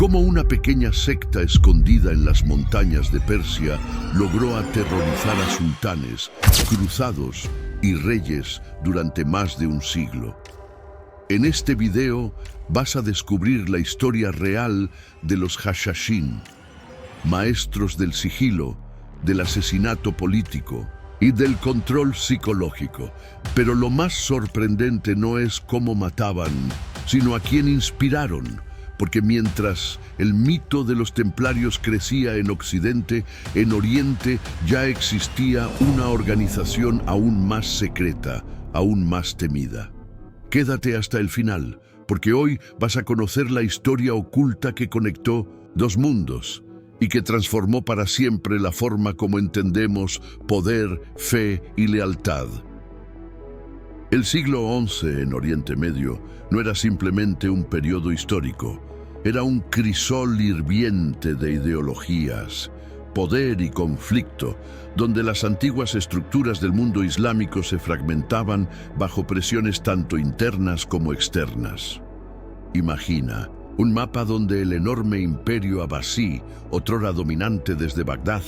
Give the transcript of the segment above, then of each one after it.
Cómo una pequeña secta escondida en las montañas de Persia logró aterrorizar a sultanes, cruzados y reyes durante más de un siglo. En este video vas a descubrir la historia real de los Hashashin, maestros del sigilo, del asesinato político y del control psicológico. Pero lo más sorprendente no es cómo mataban, sino a quién inspiraron. Porque mientras el mito de los templarios crecía en Occidente, en Oriente ya existía una organización aún más secreta, aún más temida. Quédate hasta el final, porque hoy vas a conocer la historia oculta que conectó dos mundos y que transformó para siempre la forma como entendemos poder, fe y lealtad. El siglo XI en Oriente Medio no era simplemente un periodo histórico, era un crisol hirviente de ideologías, poder y conflicto, donde las antiguas estructuras del mundo islámico se fragmentaban bajo presiones tanto internas como externas. Imagina un mapa donde el enorme imperio abasí, otrora dominante desde Bagdad,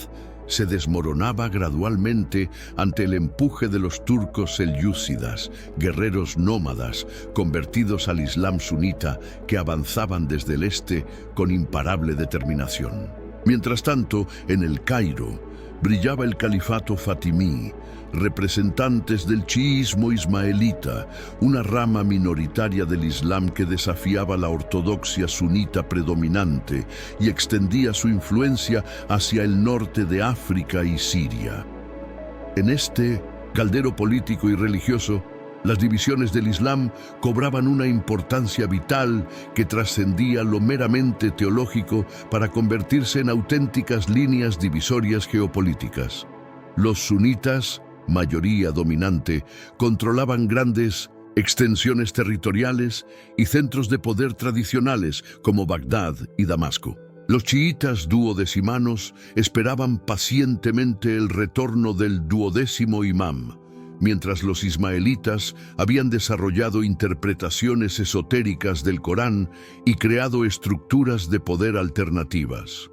se desmoronaba gradualmente ante el empuje de los turcos selyúcidas, guerreros nómadas convertidos al Islam sunita que avanzaban desde el este con imparable determinación. Mientras tanto, en el Cairo, brillaba el califato fatimí, representantes del chiismo ismaelita, una rama minoritaria del Islam que desafiaba la ortodoxia sunita predominante y extendía su influencia hacia el norte de África y Siria. En este caldero político y religioso, las divisiones del Islam cobraban una importancia vital que trascendía lo meramente teológico para convertirse en auténticas líneas divisorias geopolíticas. Los sunitas, mayoría dominante, controlaban grandes extensiones territoriales y centros de poder tradicionales como Bagdad y Damasco. Los chiitas duodecimanos esperaban pacientemente el retorno del duodécimo imam, mientras los ismaelitas habían desarrollado interpretaciones esotéricas del Corán y creado estructuras de poder alternativas.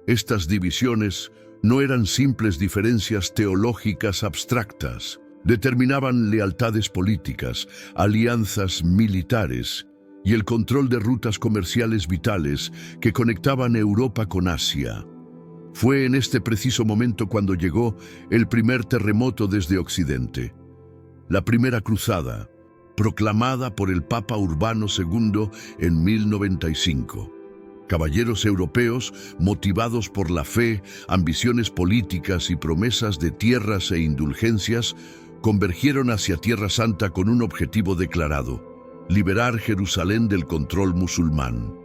Estas divisiones no eran simples diferencias teológicas abstractas, determinaban lealtades políticas, alianzas militares y el control de rutas comerciales vitales que conectaban Europa con Asia. Fue en este preciso momento cuando llegó el primer terremoto desde Occidente. La primera cruzada, proclamada por el Papa Urbano II en 1095. Caballeros europeos, motivados por la fe, ambiciones políticas y promesas de tierras e indulgencias, convergieron hacia Tierra Santa con un objetivo declarado: liberar Jerusalén del control musulmán.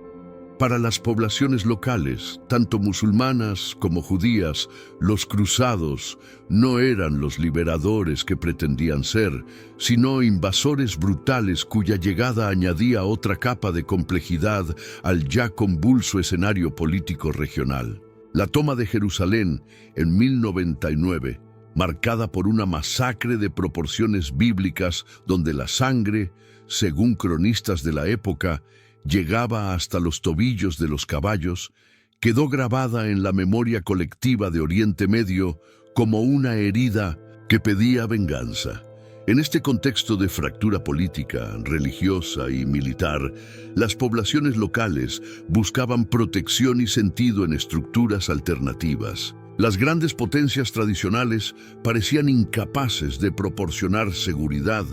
Para las poblaciones locales, tanto musulmanas como judías, los cruzados no eran los liberadores que pretendían ser, sino invasores brutales cuya llegada añadía otra capa de complejidad al ya convulso escenario político regional. La toma de Jerusalén en 1099, marcada por una masacre de proporciones bíblicas donde la sangre, según cronistas de la época, llegaba hasta los tobillos de los caballos, quedó grabada en la memoria colectiva de Oriente Medio como una herida que pedía venganza. En este contexto de fractura política, religiosa y militar, las poblaciones locales buscaban protección y sentido en estructuras alternativas. Las grandes potencias tradicionales parecían incapaces de proporcionar seguridad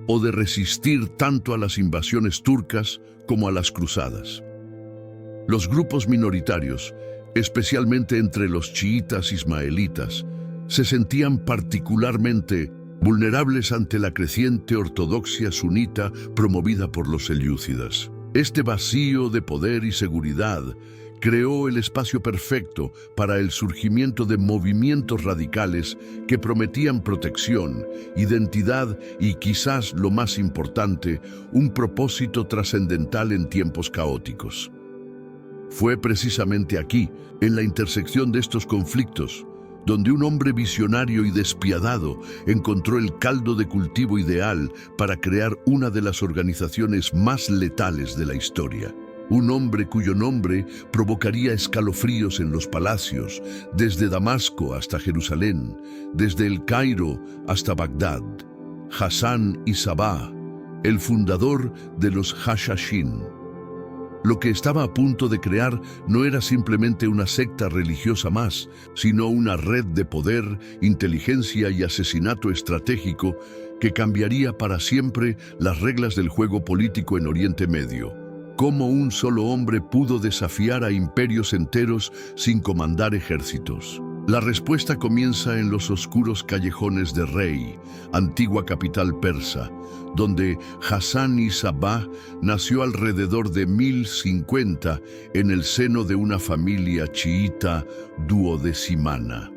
o de resistir tanto a las invasiones turcas como a las cruzadas. Los grupos minoritarios, especialmente entre los chiitas ismaelitas, se sentían particularmente vulnerables ante la creciente ortodoxia sunita promovida por los selyúcidas. Este vacío de poder y seguridad creó el espacio perfecto para el surgimiento de movimientos radicales que prometían protección, identidad y, quizás lo más importante, un propósito trascendental en tiempos caóticos. Fue precisamente aquí, en la intersección de estos conflictos, donde un hombre visionario y despiadado encontró el caldo de cultivo ideal para crear una de las organizaciones más letales de la historia. un hombre cuyo nombre provocaría escalofríos en los palacios, desde Damasco hasta Jerusalén, desde el Cairo hasta Bagdad. Hassan y Sabah, el fundador de los Hashashin. Lo que estaba a punto de crear no era simplemente una secta religiosa más, sino una red de poder, inteligencia y asesinato estratégico que cambiaría para siempre las reglas del juego político en Oriente Medio. ¿Cómo un solo hombre pudo desafiar a imperios enteros sin comandar ejércitos? La respuesta comienza en los oscuros callejones de Rey, antigua capital persa, donde Hassan y Sabah nació alrededor de 1050 en el seno de una familia chiita duodecimana.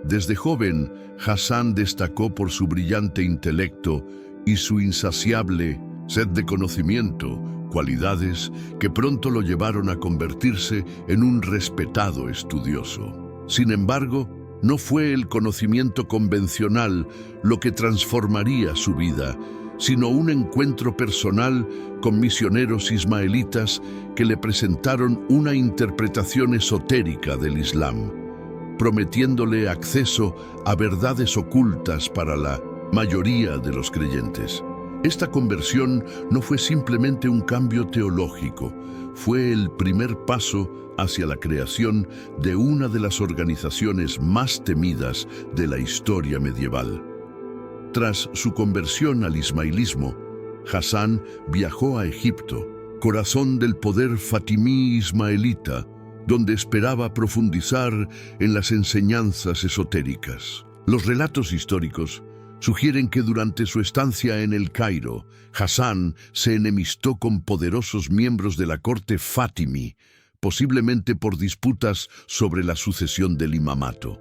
Desde joven, Hassan destacó por su brillante intelecto y su insaciable sed de conocimiento, cualidades que pronto lo llevaron a convertirse en un respetado estudioso. Sin embargo, no fue el conocimiento convencional lo que transformaría su vida, sino un encuentro personal con misioneros ismaelitas que le presentaron una interpretación esotérica del Islam, prometiéndole acceso a verdades ocultas para la mayoría de los creyentes. Esta conversión no fue simplemente un cambio teológico, fue el primer paso hacia la creación de una de las organizaciones más temidas de la historia medieval. Tras su conversión al ismaelismo, Hassan viajó a Egipto, corazón del poder fatimí ismaelita, donde esperaba profundizar en las enseñanzas esotéricas. Los relatos históricos sugieren que durante su estancia en el Cairo, Hassan se enemistó con poderosos miembros de la corte fatimí, posiblemente por disputas sobre la sucesión del imamato.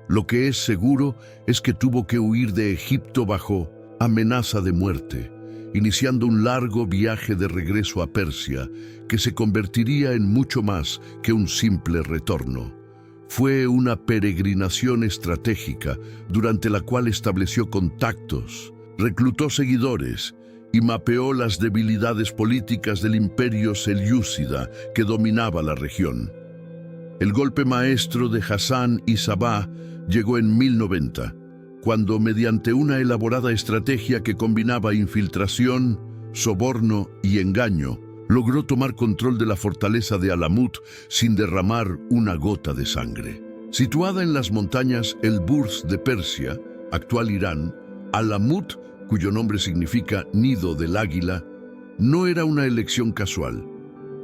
Lo que es seguro es que tuvo que huir de Egipto bajo amenaza de muerte, iniciando un largo viaje de regreso a Persia que se convertiría en mucho más que un simple retorno. Fue una peregrinación estratégica durante la cual estableció contactos, reclutó seguidores y mapeó las debilidades políticas del imperio selyúcida que dominaba la región. El golpe maestro de Hassan y Sabah llegó en 1090, cuando mediante una elaborada estrategia que combinaba infiltración, soborno y engaño, logró tomar control de la fortaleza de Alamut sin derramar una gota de sangre. Situada en las montañas Elburz de Persia, actual Irán, Alamut, cuyo nombre significa nido del águila, no era una elección casual.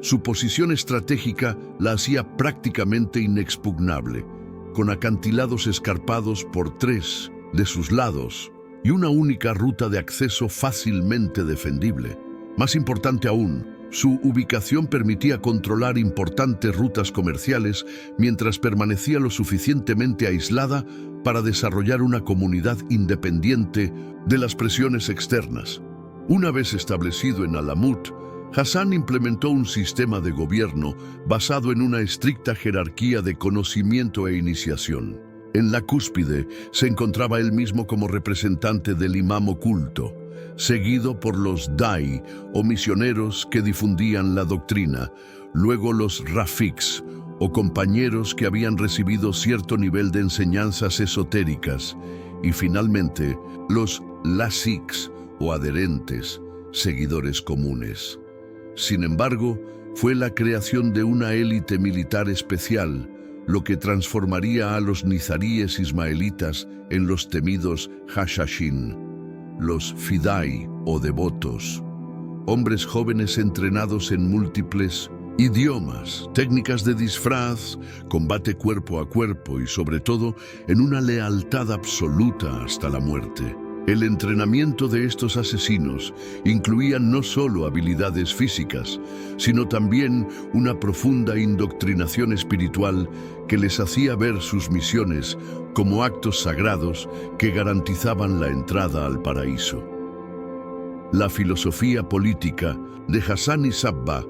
Su posición estratégica la hacía prácticamente inexpugnable, con acantilados escarpados por 3 de sus lados y una única ruta de acceso fácilmente defendible. Más importante aún, su ubicación permitía controlar importantes rutas comerciales mientras permanecía lo suficientemente aislada para desarrollar una comunidad independiente de las presiones externas. Una vez establecido en Alamut, Hassan implementó un sistema de gobierno basado en una estricta jerarquía de conocimiento e iniciación. En la cúspide se encontraba él mismo como representante del imam oculto, seguido por los Dai o misioneros que difundían la doctrina, luego los Rafiks o compañeros que habían recibido cierto nivel de enseñanzas esotéricas y finalmente los Lasiks o adherentes, seguidores comunes. Sin embargo, fue la creación de una élite militar especial lo que transformaría a los nizaríes ismaelitas en los temidos Hashashin, los Fidai o devotos, hombres jóvenes entrenados en múltiples idiomas, técnicas de disfraz, combate cuerpo a cuerpo y sobre todo en una lealtad absoluta hasta la muerte. El entrenamiento de estos asesinos incluía no solo habilidades físicas, sino también una profunda indoctrinación espiritual que les hacía ver sus misiones como actos sagrados que garantizaban la entrada al paraíso. La filosofía política de Hassan y Sabah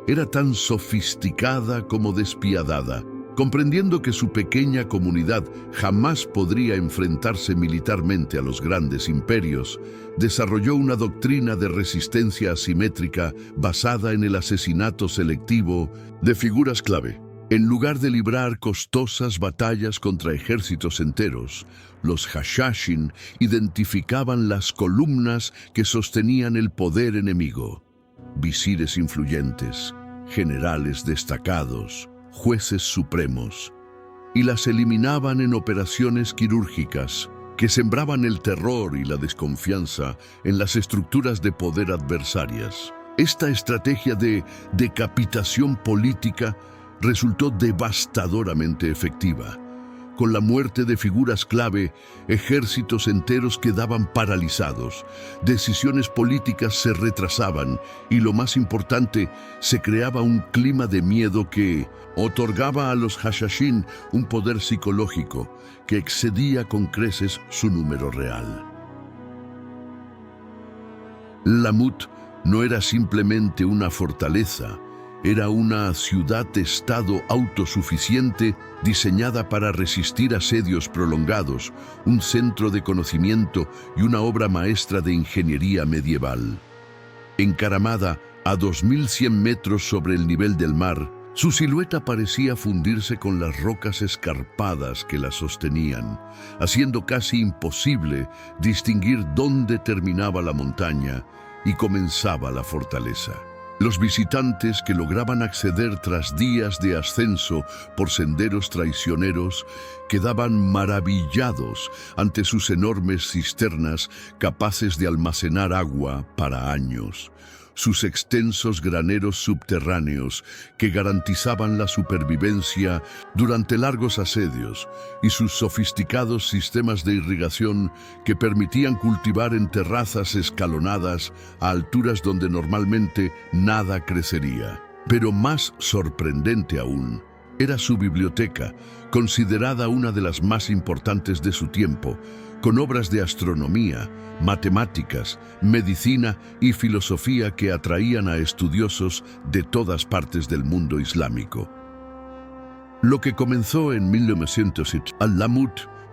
era tan sofisticada como despiadada. Comprendiendo que su pequeña comunidad jamás podría enfrentarse militarmente a los grandes imperios, desarrolló una doctrina de resistencia asimétrica basada en el asesinato selectivo de figuras clave. En lugar de librar costosas batallas contra ejércitos enteros, los Hashashin identificaban las columnas que sostenían el poder enemigo: visires influyentes, generales destacados, jueces supremos, y las eliminaban en operaciones quirúrgicas que sembraban el terror y la desconfianza en las estructuras de poder adversarias. Esta estrategia de decapitación política resultó devastadoramente efectiva. Con la muerte de figuras clave, ejércitos enteros quedaban paralizados, decisiones políticas se retrasaban y, lo más importante, se creaba un clima de miedo que otorgaba a los Hashashin un poder psicológico que excedía con creces su número real. Lamut no era simplemente una fortaleza, era una ciudad-estado autosuficiente diseñada para resistir asedios prolongados, un centro de conocimiento y una obra maestra de ingeniería medieval. Encaramada a 2100 metros sobre el nivel del mar, su silueta parecía fundirse con las rocas escarpadas que la sostenían, haciendo casi imposible distinguir dónde terminaba la montaña y comenzaba la fortaleza. Los visitantes que lograban acceder tras días de ascenso por senderos traicioneros quedaban maravillados ante sus enormes cisternas capaces de almacenar agua para años, sus extensos graneros subterráneos que garantizaban la supervivencia durante largos asedios y sus sofisticados sistemas de irrigación que permitían cultivar en terrazas escalonadas a alturas donde normalmente nada crecería. Pero más sorprendente aún era su biblioteca, considerada una de las más importantes de su tiempo, con obras de astronomía, matemáticas, medicina y filosofía que atraían a estudiosos de todas partes del mundo islámico. Lo que comenzó en 1907 al-Lamut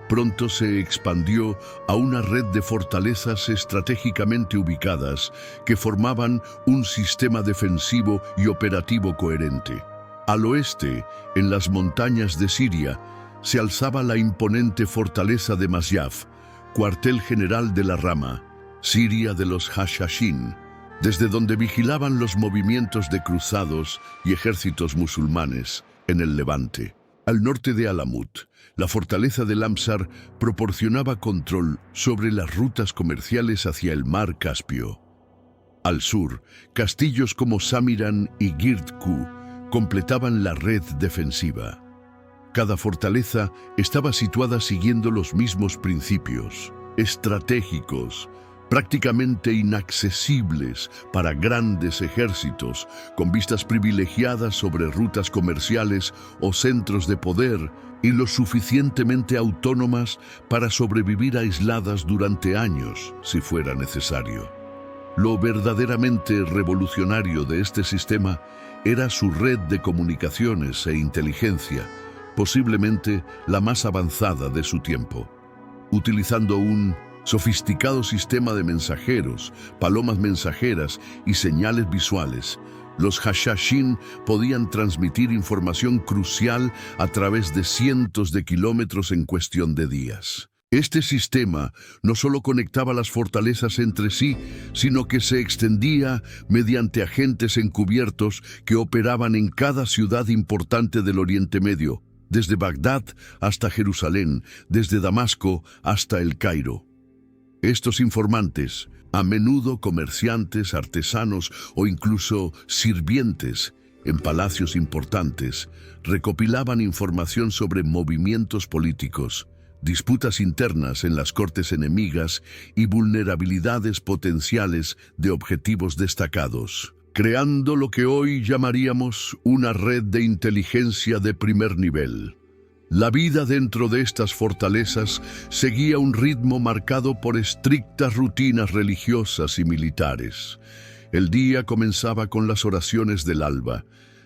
pronto se expandió a una red de fortalezas estratégicamente ubicadas que formaban un sistema defensivo y operativo coherente. Al oeste, en las montañas de Siria, se alzaba la imponente fortaleza de Masyaf, cuartel general de la rama Siria de los Hashashin, desde donde vigilaban los movimientos de cruzados y ejércitos musulmanes en el Levante. Al norte de Alamut, la fortaleza de Lamsar proporcionaba control sobre las rutas comerciales hacia el mar Caspio. Al sur, castillos como Samiran y Girdku completaban la red defensiva. Cada fortaleza estaba situada siguiendo los mismos principios, estratégicos, prácticamente inaccesibles para grandes ejércitos, con vistas privilegiadas sobre rutas comerciales o centros de poder, y lo suficientemente autónomas para sobrevivir aisladas durante años, si fuera necesario. Lo verdaderamente revolucionario de este sistema era su red de comunicaciones e inteligencia, posiblemente la más avanzada de su tiempo. Utilizando un sofisticado sistema de mensajeros, palomas mensajeras y señales visuales, los Hashashin podían transmitir información crucial a través de cientos de kilómetros en cuestión de días. Este sistema no solo conectaba las fortalezas entre sí, sino que se extendía mediante agentes encubiertos que operaban en cada ciudad importante del Oriente Medio, desde Bagdad hasta Jerusalén, desde Damasco hasta El Cairo. Estos informantes, a menudo comerciantes, artesanos o incluso sirvientes en palacios importantes, recopilaban información sobre movimientos políticos, disputas internas en las cortes enemigas y vulnerabilidades potenciales de objetivos destacados, creando lo que hoy llamaríamos una red de inteligencia de primer nivel. La vida dentro de estas fortalezas seguía un ritmo marcado por estrictas rutinas religiosas y militares. El día comenzaba con las oraciones del alba,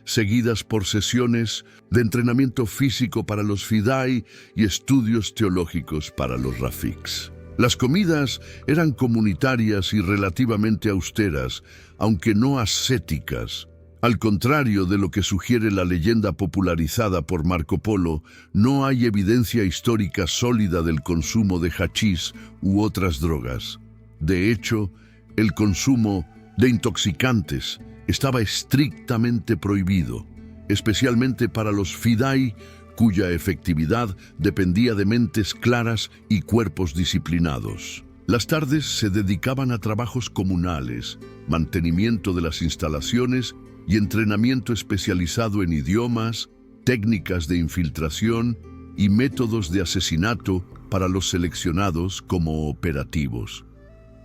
seguidas por sesiones de entrenamiento físico para los fidai y estudios teológicos para los rafiks. Las comidas eran comunitarias y relativamente austeras, aunque no ascéticas. Al contrario de lo que sugiere la leyenda popularizada por Marco Polo, no hay evidencia histórica sólida del consumo de hachís u otras drogas. De hecho, el consumo de intoxicantes estaba estrictamente prohibido, especialmente para los fidai, cuya efectividad dependía de mentes claras y cuerpos disciplinados. Las tardes se dedicaban a trabajos comunales, mantenimiento de las instalaciones y entrenamiento especializado en idiomas, técnicas de infiltración y métodos de asesinato para los seleccionados como operativos.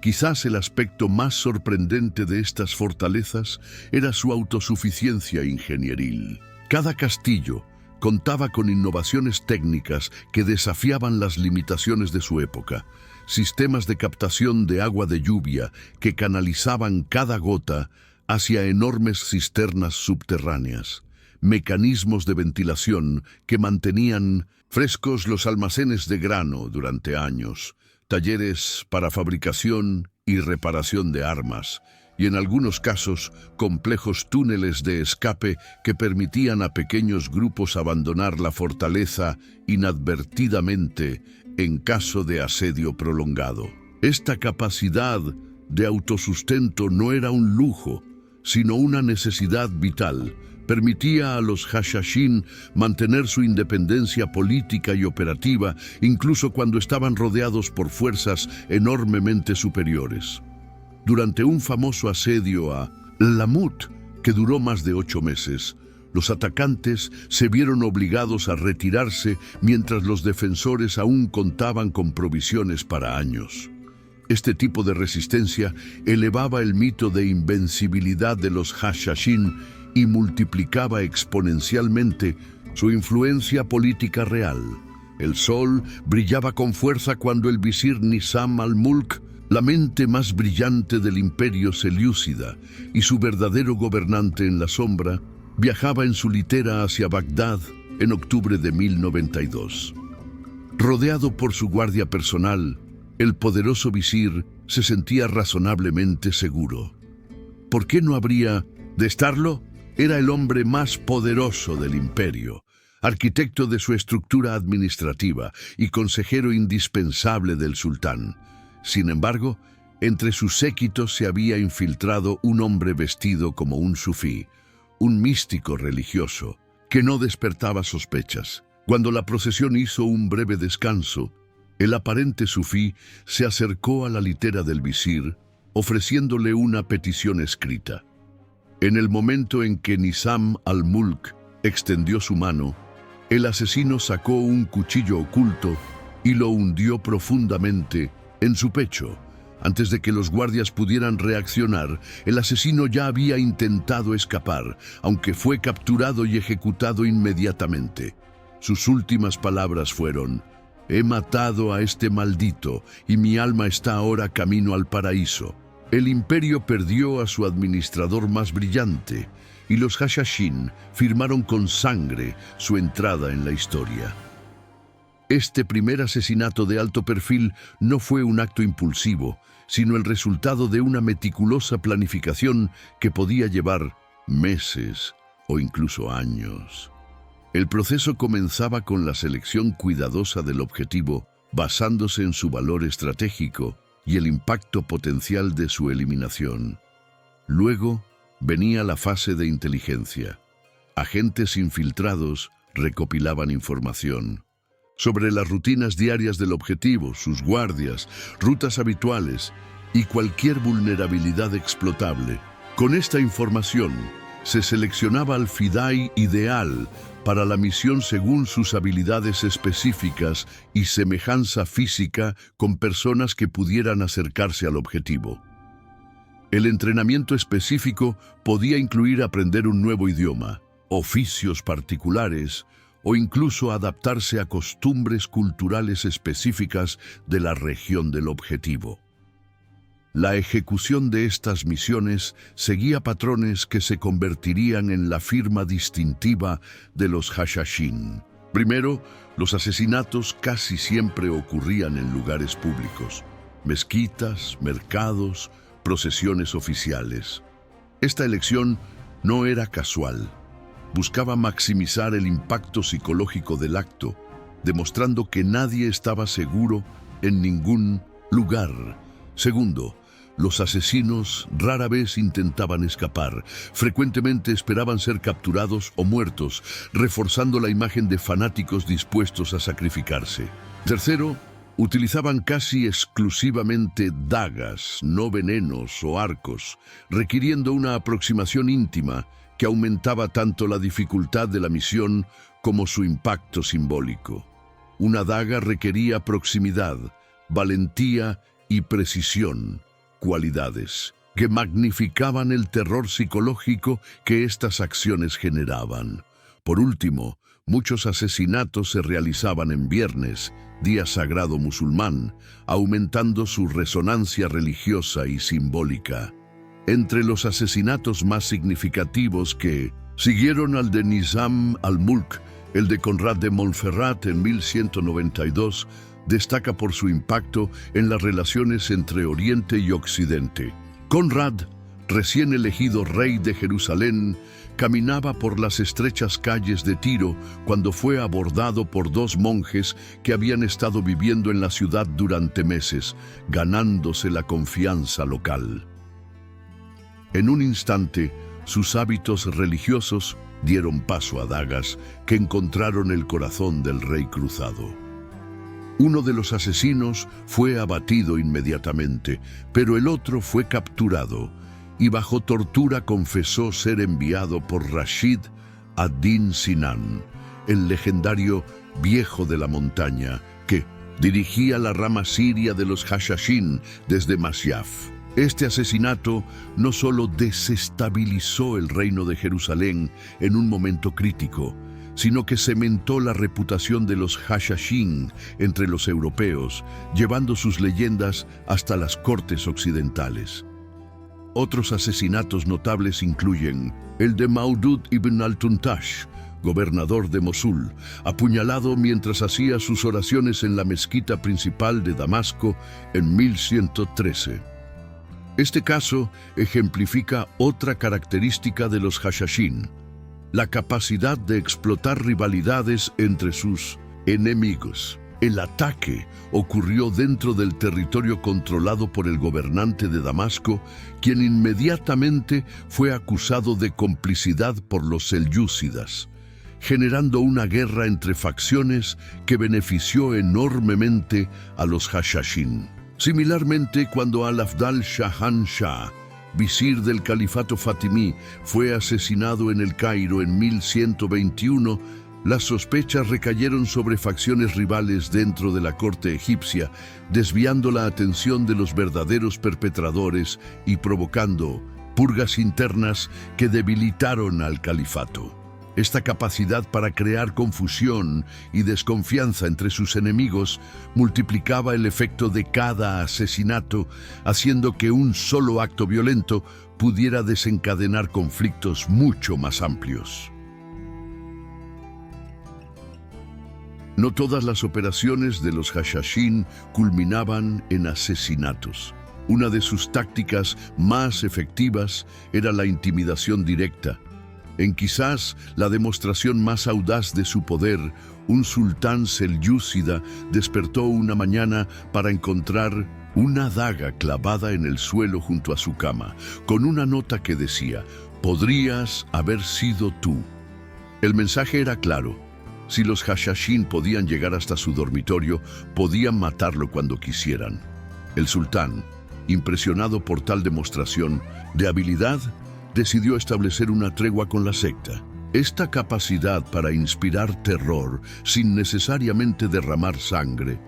Quizás el aspecto más sorprendente de estas fortalezas era su autosuficiencia ingenieril. Cada castillo contaba con innovaciones técnicas que desafiaban las limitaciones de su época, sistemas de captación de agua de lluvia que canalizaban cada gota hacia enormes cisternas subterráneas, mecanismos de ventilación que mantenían frescos los almacenes de grano durante años, talleres para fabricación y reparación de armas, y en algunos casos complejos túneles de escape que permitían a pequeños grupos abandonar la fortaleza inadvertidamente en caso de asedio prolongado. Esta capacidad de autosustento no era un lujo, sino una necesidad vital. Permitía a los Hashashin mantener su independencia política y operativa, incluso cuando estaban rodeados por fuerzas enormemente superiores. Durante un famoso asedio a Lamut, que duró más de 8 meses, los atacantes se vieron obligados a retirarse mientras los defensores aún contaban con provisiones para años. Este tipo de resistencia elevaba el mito de invencibilidad de los Hashashin y multiplicaba exponencialmente su influencia política real. El sol brillaba con fuerza cuando el visir Nizam al-Mulk, la mente más brillante del imperio selyúcida y su verdadero gobernante en la sombra, viajaba en su litera hacia Bagdad en octubre de 1092. Rodeado por su guardia personal, el poderoso visir se sentía razonablemente seguro. ¿Por qué no habría de estarlo? Era el hombre más poderoso del imperio, arquitecto de su estructura administrativa y consejero indispensable del sultán. Sin embargo, entre sus séquitos se había infiltrado un hombre vestido como un sufí, un místico religioso, que no despertaba sospechas. Cuando la procesión hizo un breve descanso, el aparente sufí se acercó a la litera del visir, ofreciéndole una petición escrita. En el momento en que Nizam al-Mulk extendió su mano, el asesino sacó un cuchillo oculto y lo hundió profundamente en su pecho. Antes de que los guardias pudieran reaccionar, el asesino ya había intentado escapar, aunque fue capturado y ejecutado inmediatamente. Sus últimas palabras fueron: «He matado a este maldito y mi alma está ahora camino al paraíso». El imperio perdió a su administrador más brillante y los Hashashin firmaron con sangre su entrada en la historia. Este primer asesinato de alto perfil no fue un acto impulsivo, sino el resultado de una meticulosa planificación que podía llevar meses o incluso años. El proceso comenzaba con la selección cuidadosa del objetivo, basándose en su valor estratégico y el impacto potencial de su eliminación. Luego venía la fase de inteligencia. Agentes infiltrados recopilaban información sobre las rutinas diarias del objetivo, sus guardias, rutas habituales y cualquier vulnerabilidad explotable. Con esta información se seleccionaba al fidai ideal para la misión según sus habilidades específicas y semejanza física con personas que pudieran acercarse al objetivo. El entrenamiento específico podía incluir aprender un nuevo idioma, oficios particulares o incluso adaptarse a costumbres culturales específicas de la región del objetivo. La ejecución de estas misiones seguía patrones que se convertirían en la firma distintiva de los Hashashin. Primero, los asesinatos casi siempre ocurrían en lugares públicos: mezquitas, mercados, procesiones oficiales. Esta elección no era casual. Buscaba maximizar el impacto psicológico del acto, demostrando que nadie estaba seguro en ningún lugar. Segundo, los asesinos rara vez intentaban escapar. Frecuentemente esperaban ser capturados o muertos, reforzando la imagen de fanáticos dispuestos a sacrificarse. Tercero, utilizaban casi exclusivamente dagas, no venenos o arcos, requiriendo una aproximación íntima que aumentaba tanto la dificultad de la misión como su impacto simbólico. Una daga requería proximidad, valentía y precisión, cualidades que magnificaban el terror psicológico que estas acciones generaban. Por último, muchos asesinatos se realizaban en viernes, día sagrado musulmán, aumentando su resonancia religiosa y simbólica. Entre los asesinatos más significativos que siguieron al de Nizam al-Mulk, el de Conrad de Montferrat en 1192, destaca por su impacto en las relaciones entre Oriente y Occidente. Conrad, recién elegido rey de Jerusalén, caminaba por las estrechas calles de Tiro cuando fue abordado por dos monjes que habían estado viviendo en la ciudad durante meses, ganándose la confianza local. En un instante, sus hábitos religiosos dieron paso a dagas que encontraron el corazón del rey cruzado. Uno de los asesinos fue abatido inmediatamente, pero el otro fue capturado y bajo tortura confesó ser enviado por Rashid ad-Din Sinan, el legendario Viejo de la Montaña, que dirigía la rama siria de los Hashashin desde Masyaf. Este asesinato no solo desestabilizó el reino de Jerusalén en un momento crítico, sino que cementó la reputación de los Hashashin entre los europeos, llevando sus leyendas hasta las cortes occidentales. Otros asesinatos notables incluyen el de Maudud ibn al-Tuntash, gobernador de Mosul, apuñalado mientras hacía sus oraciones en la mezquita principal de Damasco en 1113. Este caso ejemplifica otra característica de los Hashashin: la capacidad de explotar rivalidades entre sus enemigos. El ataque ocurrió dentro del territorio controlado por el gobernante de Damasco, quien inmediatamente fue acusado de complicidad por los selyúcidas, generando una guerra entre facciones que benefició enormemente a los Hashashin. Similarmente, cuando Al-Afdal Shahan Shah, visir del califato fatimí, fue asesinado en el Cairo en 1121, las sospechas recayeron sobre facciones rivales dentro de la corte egipcia, desviando la atención de los verdaderos perpetradores y provocando purgas internas que debilitaron al califato. Esta capacidad para crear confusión y desconfianza entre sus enemigos multiplicaba el efecto de cada asesinato, haciendo que un solo acto violento pudiera desencadenar conflictos mucho más amplios. No todas las operaciones de los Hashashin culminaban en asesinatos. Una de sus tácticas más efectivas era la intimidación directa. En quizás la demostración más audaz de su poder, un sultán selyúcida despertó una mañana para encontrar una daga clavada en el suelo junto a su cama, con una nota que decía: «Podrías haber sido tú». El mensaje era claro: si los Hashashin podían llegar hasta su dormitorio, podían matarlo cuando quisieran. El sultán, impresionado por tal demostración de habilidad, decidió establecer una tregua con la secta. Esta capacidad para inspirar terror sin necesariamente derramar sangre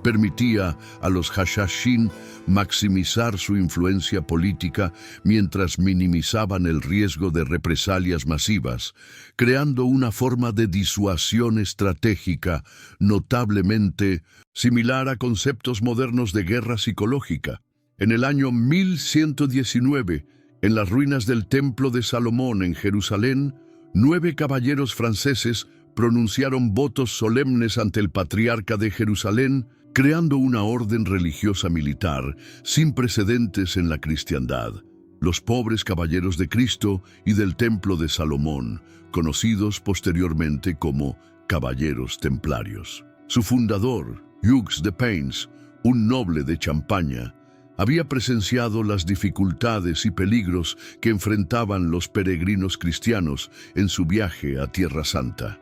permitía a los Hashashin maximizar su influencia política mientras minimizaban el riesgo de represalias masivas, creando una forma de disuasión estratégica notablemente similar a conceptos modernos de guerra psicológica. En el año 1119, en las ruinas del Templo de Salomón en Jerusalén, 9 caballeros franceses pronunciaron votos solemnes ante el patriarca de Jerusalén, creando una orden religiosa militar sin precedentes en la cristiandad. Los pobres caballeros de Cristo y del Templo de Salomón, conocidos posteriormente como caballeros templarios. Su fundador, Hugues de Payns, un noble de Champaña, había presenciado las dificultades y peligros que enfrentaban los peregrinos cristianos en su viaje a Tierra Santa.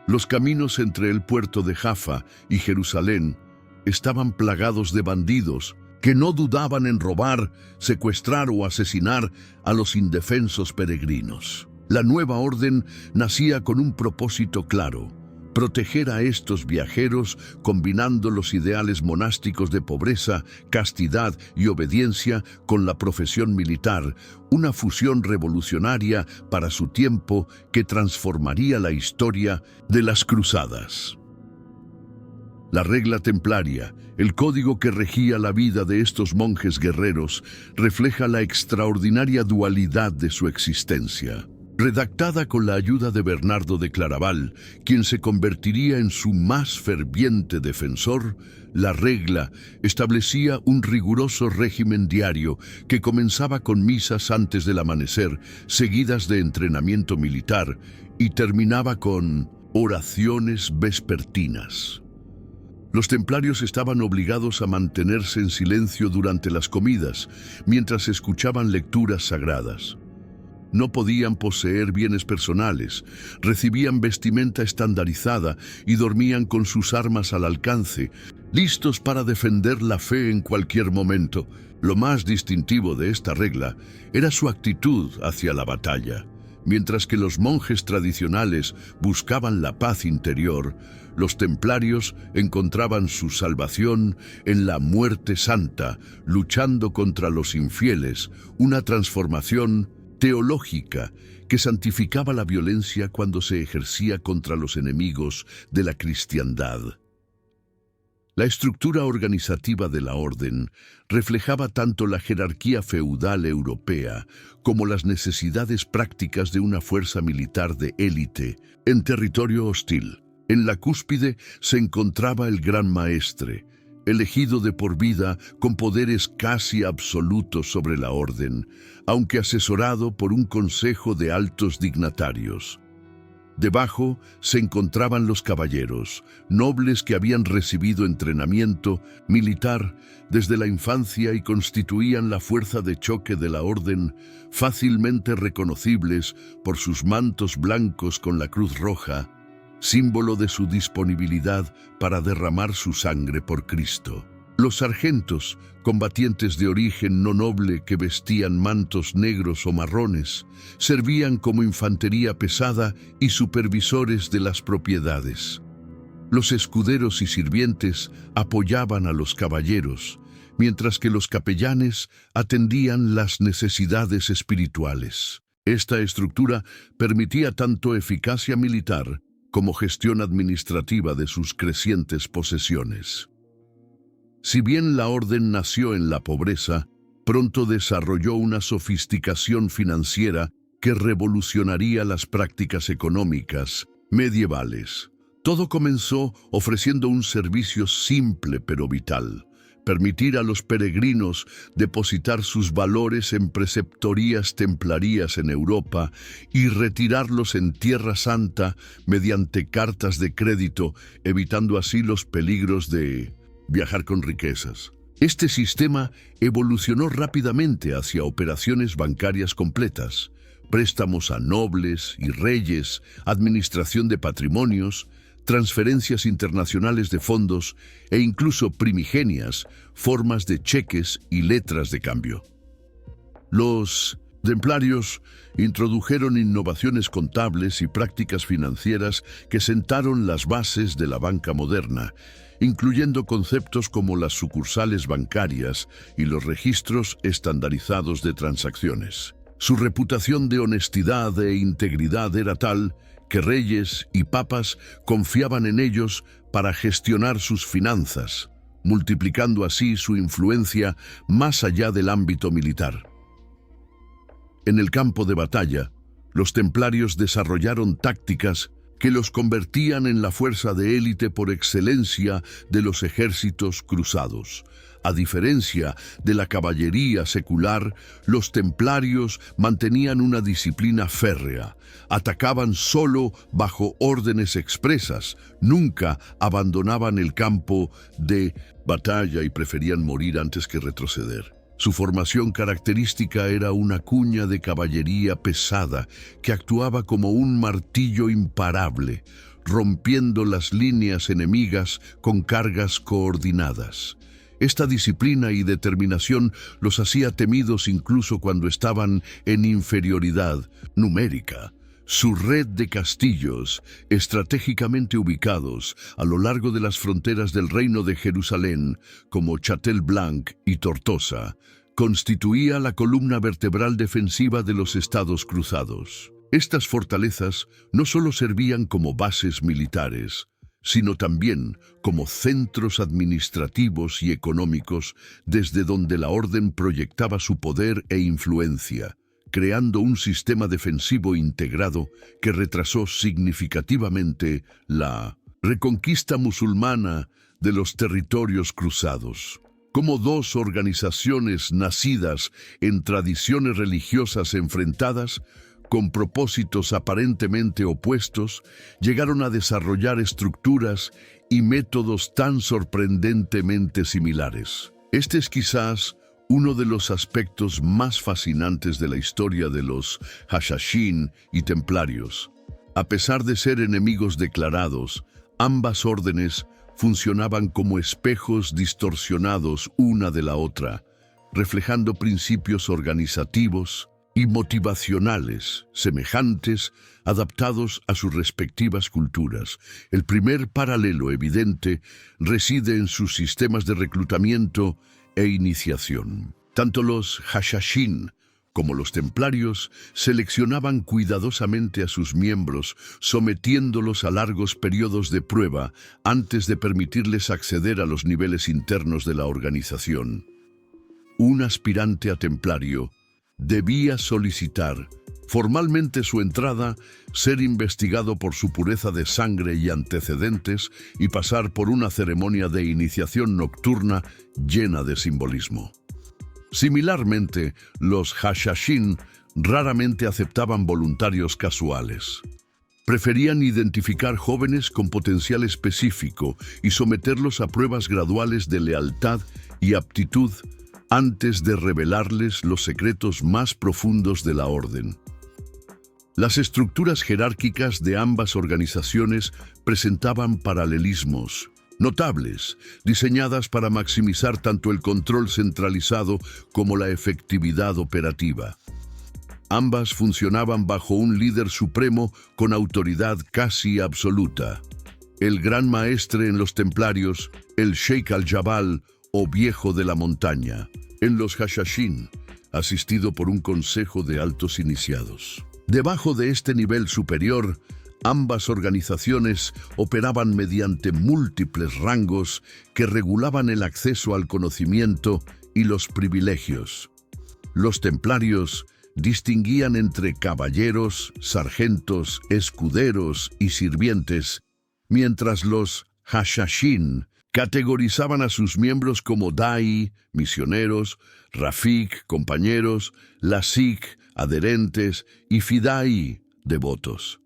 Los caminos entre el puerto de Jaffa y Jerusalén estaban plagados de bandidos que no dudaban en robar, secuestrar o asesinar a los indefensos peregrinos. La nueva orden nacía con un propósito claro: proteger a estos viajeros combinando los ideales monásticos de pobreza, castidad y obediencia con la profesión militar, una fusión revolucionaria para su tiempo que transformaría la historia de las cruzadas. La regla templaria, el código que regía la vida de estos monjes guerreros, refleja la extraordinaria dualidad de su existencia. Redactada con la ayuda de Bernardo de Claraval, quien se convertiría en su más ferviente defensor, la regla establecía un riguroso régimen diario que comenzaba con misas antes del amanecer, seguidas de entrenamiento militar, y terminaba con oraciones vespertinas. Los templarios estaban obligados a mantenerse en silencio durante las comidas, mientras escuchaban lecturas sagradas. No podían poseer bienes personales, recibían vestimenta estandarizada y dormían con sus armas al alcance, listos para defender la fe en cualquier momento. Lo más distintivo de esta regla era su actitud hacia la batalla. Mientras que los monjes tradicionales buscaban la paz interior, los templarios encontraban su salvación en la muerte santa, luchando contra los infieles, una transformación teológica que santificaba la violencia cuando se ejercía contra los enemigos de la cristiandad. La estructura organizativa de la orden reflejaba tanto la jerarquía feudal europea como las necesidades prácticas de una fuerza militar de élite en territorio hostil. En la cúspide se encontraba el gran maestre, elegido de por vida con poderes casi absolutos sobre la orden, aunque asesorado por un consejo de altos dignatarios. Debajo se encontraban los caballeros, nobles que habían recibido entrenamiento militar desde la infancia y constituían la fuerza de choque de la orden, fácilmente reconocibles por sus mantos blancos con la cruz roja, símbolo de su disponibilidad para derramar su sangre por Cristo. Los sargentos, combatientes de origen no noble que vestían mantos negros o marrones, servían como infantería pesada y supervisores de las propiedades. Los escuderos y sirvientes apoyaban a los caballeros, mientras que los capellanes atendían las necesidades espirituales. Esta estructura permitía tanto eficacia militar como gestión administrativa de sus crecientes posesiones. Si bien la orden nació en la pobreza, pronto desarrolló una sofisticación financiera que revolucionaría las prácticas económicas medievales. Todo comenzó ofreciendo un servicio simple pero vital: permitir a los peregrinos depositar sus valores en preceptorías templarias en Europa y retirarlos en Tierra Santa mediante cartas de crédito, evitando así los peligros de viajar con riquezas. Este sistema evolucionó rápidamente hacia operaciones bancarias completas, préstamos a nobles y reyes, administración de patrimonios, transferencias internacionales de fondos e incluso primigenias formas de cheques y letras de cambio. Los templarios introdujeron innovaciones contables y prácticas financieras que sentaron las bases de la banca moderna, incluyendo conceptos como las sucursales bancarias y los registros estandarizados de transacciones. Su reputación de honestidad e integridad era tal que reyes y papas confiaban en ellos para gestionar sus finanzas, multiplicando así su influencia más allá del ámbito militar. En el campo de batalla, los templarios desarrollaron tácticas que los convertían en la fuerza de élite por excelencia de los ejércitos cruzados. A diferencia de la caballería secular, los templarios mantenían una disciplina férrea. Atacaban solo bajo órdenes expresas, nunca abandonaban el campo de batalla y preferían morir antes que retroceder. Su formación característica era una cuña de caballería pesada que actuaba como un martillo imparable, rompiendo las líneas enemigas con cargas coordinadas. Esta disciplina y determinación los hacía temidos incluso cuando estaban en inferioridad numérica. Su red de castillos, estratégicamente ubicados a lo largo de las fronteras del Reino de Jerusalén, como Châtel-Blanc y Tortosa, constituía la columna vertebral defensiva de los estados cruzados. Estas fortalezas no solo servían como bases militares, sino también como centros administrativos y económicos desde donde la orden proyectaba su poder e influencia, creando un sistema defensivo integrado que retrasó significativamente la reconquista musulmana de los territorios cruzados. Como dos organizaciones nacidas en tradiciones religiosas enfrentadas, con propósitos aparentemente opuestos, llegaron a desarrollar estructuras y métodos tan sorprendentemente similares. Este es quizás uno de los aspectos más fascinantes de la historia de los Hashashin y Templarios. A pesar de ser enemigos declarados, ambas órdenes funcionaban como espejos distorsionados una de la otra, reflejando principios organizativos y motivacionales semejantes, adaptados a sus respectivas culturas. El primer paralelo evidente reside en sus sistemas de reclutamiento e iniciación. Tanto los Hashashin como los templarios seleccionaban cuidadosamente a sus miembros, sometiéndolos a largos periodos de prueba antes de permitirles acceder a los niveles internos de la organización. Un aspirante a templario debía solicitar formalmente su entrada, ser investigado por su pureza de sangre y antecedentes y pasar por una ceremonia de iniciación nocturna llena de simbolismo. Similarmente, los Hashashin raramente aceptaban voluntarios casuales. Preferían identificar jóvenes con potencial específico y someterlos a pruebas graduales de lealtad y aptitud antes de revelarles los secretos más profundos de la orden. Las estructuras jerárquicas de ambas organizaciones presentaban paralelismos notables, diseñadas para maximizar tanto el control centralizado como la efectividad operativa. Ambas funcionaban bajo un líder supremo con autoridad casi absoluta. El gran maestre en los templarios, el Sheikh al-Jabal o Viejo de la Montaña. En los Hashashin, asistido por un consejo de altos iniciados. Debajo de este nivel superior, ambas organizaciones operaban mediante múltiples rangos que regulaban el acceso al conocimiento y los privilegios. Los templarios distinguían entre caballeros, sargentos, escuderos y sirvientes, mientras los Hashashin categorizaban a sus miembros como Da'i, misioneros, Rafik, compañeros, Lasik, adherentes y Fidai, devotos.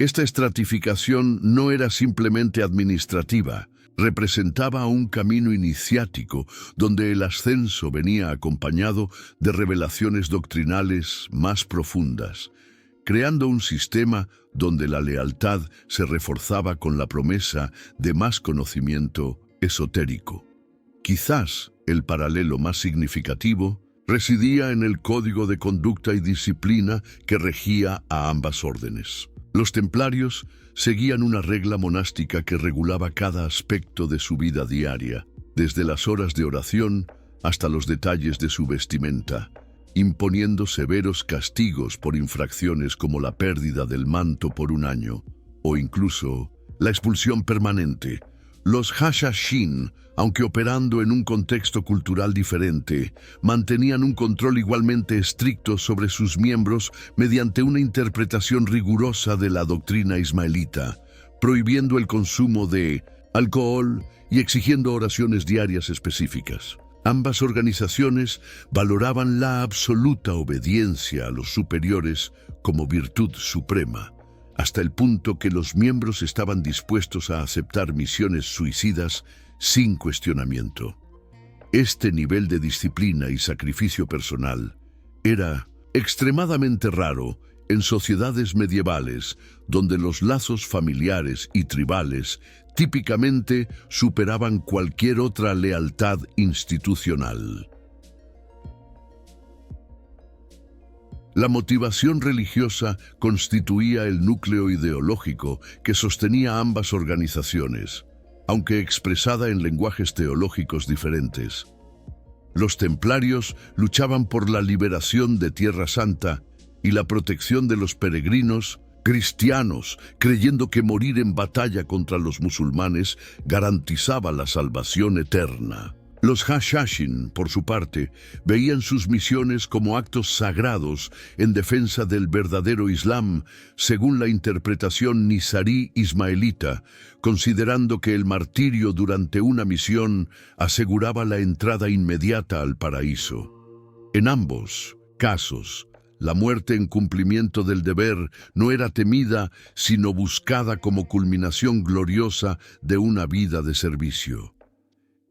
Esta estratificación no era simplemente administrativa, representaba un camino iniciático donde el ascenso venía acompañado de revelaciones doctrinales más profundas, creando un sistema donde la lealtad se reforzaba con la promesa de más conocimiento esotérico. Quizás el paralelo más significativo residía en el código de conducta y disciplina que regía a ambas órdenes. Los templarios seguían una regla monástica que regulaba cada aspecto de su vida diaria, desde las horas de oración hasta los detalles de su vestimenta, imponiendo severos castigos por infracciones como la pérdida del manto por un año o incluso la expulsión permanente, Los Hashashin, aunque operando en un contexto cultural diferente, mantenían un control igualmente estricto sobre sus miembros mediante una interpretación rigurosa de la doctrina ismaelita, prohibiendo el consumo de alcohol y exigiendo oraciones diarias específicas. Ambas organizaciones valoraban la absoluta obediencia a los superiores como virtud suprema, hasta el punto que los miembros estaban dispuestos a aceptar misiones suicidas sin cuestionamiento. Este nivel de disciplina y sacrificio personal era extremadamente raro en sociedades medievales, donde los lazos familiares y tribales típicamente superaban cualquier otra lealtad institucional. La motivación religiosa constituía el núcleo ideológico que sostenía ambas organizaciones, aunque expresada en lenguajes teológicos diferentes. Los templarios luchaban por la liberación de Tierra Santa y la protección de los peregrinos cristianos, creyendo que morir en batalla contra los musulmanes garantizaba la salvación eterna. Los Hashashin, por su parte, veían sus misiones como actos sagrados en defensa del verdadero Islam, según la interpretación nizarí ismaelita, considerando que el martirio durante una misión aseguraba la entrada inmediata al paraíso. En ambos casos, la muerte en cumplimiento del deber no era temida, sino buscada como culminación gloriosa de una vida de servicio.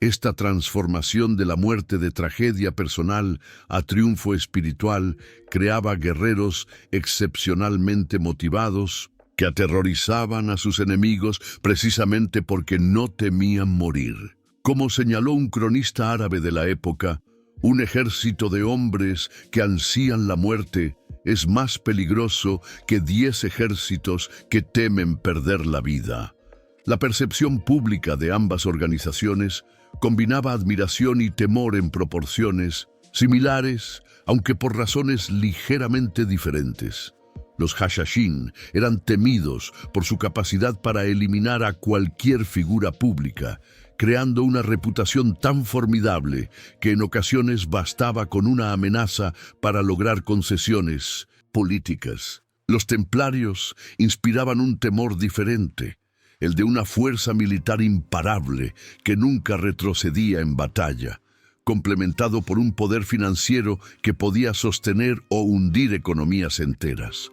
Esta transformación de la muerte de tragedia personal a triunfo espiritual creaba guerreros excepcionalmente motivados que aterrorizaban a sus enemigos precisamente porque no temían morir. Como señaló un cronista árabe de la época, un ejército de hombres que ansían la muerte es más peligroso que 10 ejércitos que temen perder la vida. La percepción pública de ambas organizaciones combinaba admiración y temor en proporciones similares, aunque por razones ligeramente diferentes. Los Hashashin eran temidos por su capacidad para eliminar a cualquier figura pública, creando una reputación tan formidable que en ocasiones bastaba con una amenaza para lograr concesiones políticas. Los templarios inspiraban un temor diferente, el de una fuerza militar imparable que nunca retrocedía en batalla, complementado por un poder financiero que podía sostener o hundir economías enteras.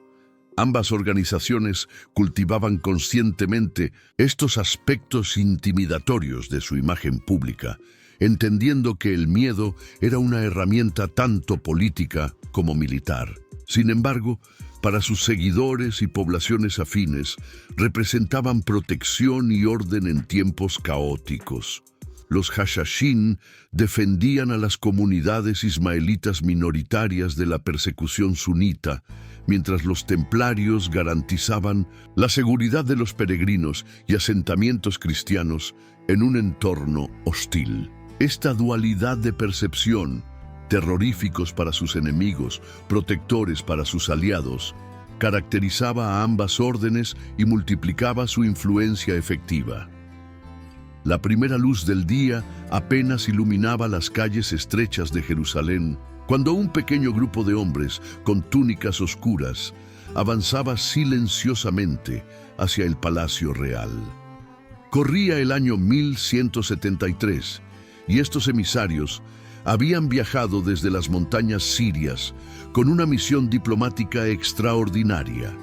Ambas organizaciones cultivaban conscientemente estos aspectos intimidatorios de su imagen pública, entendiendo que el miedo era una herramienta tanto política como militar. Sin embargo, para sus seguidores y poblaciones afines, representaban protección y orden en tiempos caóticos. Los Hashashin defendían a las comunidades ismaelitas minoritarias de la persecución sunita, mientras los templarios garantizaban la seguridad de los peregrinos y asentamientos cristianos en un entorno hostil. Esta dualidad de percepción, terroríficos para sus enemigos, protectores para sus aliados, caracterizaba a ambas órdenes y multiplicaba su influencia efectiva. La primera luz del día apenas iluminaba las calles estrechas de Jerusalén, cuando un pequeño grupo de hombres con túnicas oscuras avanzaba silenciosamente hacia el Palacio Real. Corría el año 1173 y estos emisarios habían viajado desde las montañas sirias con una misión diplomática extraordinaria.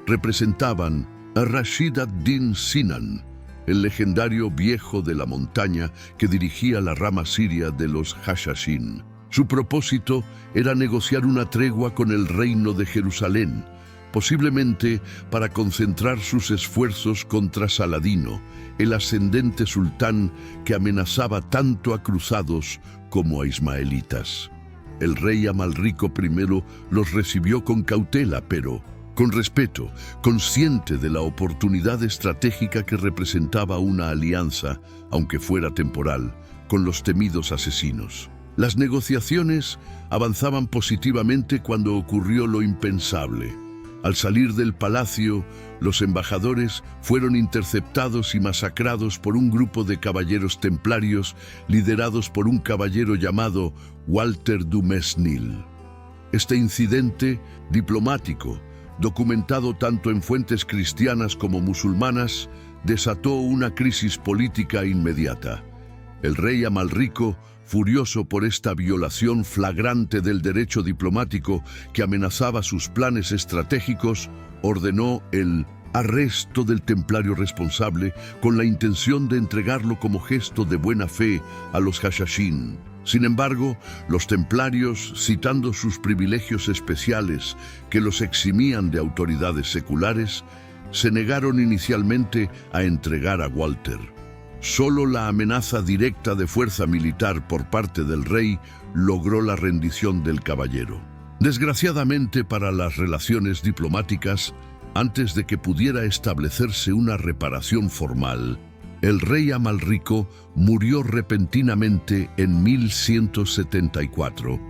Representaban a Rashid ad-Din Sinan, el legendario viejo de la montaña que dirigía la rama siria de los Hashashin. Su propósito era negociar una tregua con el reino de Jerusalén, posiblemente para concentrar sus esfuerzos contra Saladino, el ascendente sultán que amenazaba tanto a cruzados como a ismaelitas. El rey Amalrico I los recibió con cautela, pero con respeto, consciente de la oportunidad estratégica que representaba una alianza, aunque fuera temporal, con los temidos asesinos. Las negociaciones avanzaban positivamente cuando ocurrió lo impensable. Al salir del palacio, los embajadores fueron interceptados y masacrados por un grupo de caballeros templarios liderados por un caballero llamado Walter du Mesnil. Este incidente diplomático, documentado tanto en fuentes cristianas como musulmanas, desató una crisis política inmediata. El rey Amalrico, furioso por esta violación flagrante del derecho diplomático que amenazaba sus planes estratégicos, ordenó el arresto del templario responsable con la intención de entregarlo como gesto de buena fe a los Hashashin. Sin embargo, los templarios, citando sus privilegios especiales que los eximían de autoridades seculares, se negaron inicialmente a entregar a Walter. Solo la amenaza directa de fuerza militar por parte del rey logró la rendición del caballero. Desgraciadamente para las relaciones diplomáticas, antes de que pudiera establecerse una reparación formal, el rey Amalrico murió repentinamente en 1174,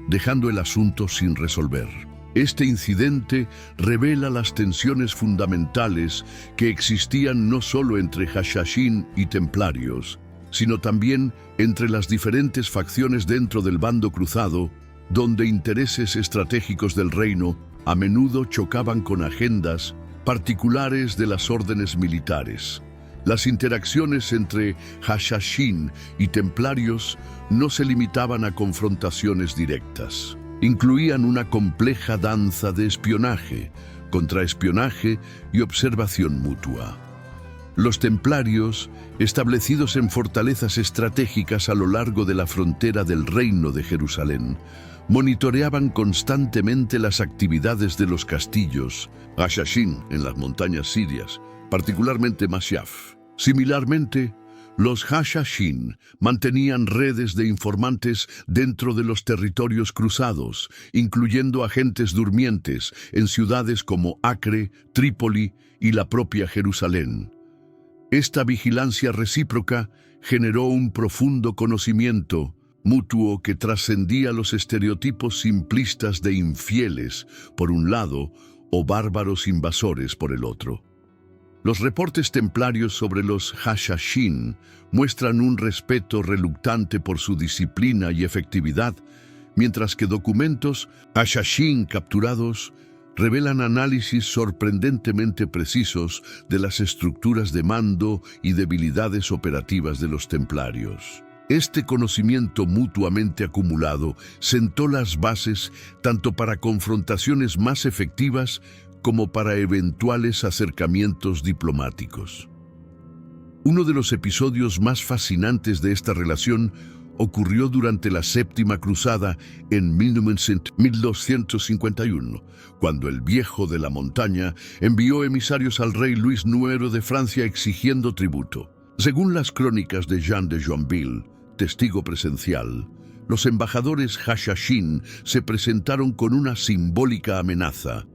dejando el asunto sin resolver. Este incidente revela las tensiones fundamentales que existían no solo entre Hashashin y templarios, sino también entre las diferentes facciones dentro del bando cruzado, donde intereses estratégicos del reino a menudo chocaban con agendas particulares de las órdenes militares. Las interacciones entre Hashashin y templarios no se limitaban a confrontaciones directas. Incluían una compleja danza de espionaje, contraespionaje y observación mutua. Los templarios, establecidos en fortalezas estratégicas a lo largo de la frontera del Reino de Jerusalén, monitoreaban constantemente las actividades de los castillos Hashashin en las montañas sirias, particularmente Masyaf. Similarmente, los Hashashin mantenían redes de informantes dentro de los territorios cruzados, incluyendo agentes durmientes en ciudades como Acre, Trípoli y la propia Jerusalén. Esta vigilancia recíproca generó un profundo conocimiento mutuo que trascendía los estereotipos simplistas de infieles, por un lado, o bárbaros invasores por el otro. Los reportes templarios sobre los Hashashin muestran un respeto reluctante por su disciplina y efectividad, mientras que documentos Hashashin capturados revelan análisis sorprendentemente precisos de las estructuras de mando y debilidades operativas de los templarios. Este conocimiento mutuamente acumulado sentó las bases tanto para confrontaciones más efectivas como para eventuales acercamientos diplomáticos. Uno de los episodios más fascinantes de esta relación ocurrió durante la Séptima Cruzada en 1251, cuando el Viejo de la Montaña envió emisarios al rey Luis IX de Francia exigiendo tributo. Según las crónicas de Jean de Joinville, testigo presencial, los embajadores Hashashin se presentaron con una simbólica amenaza,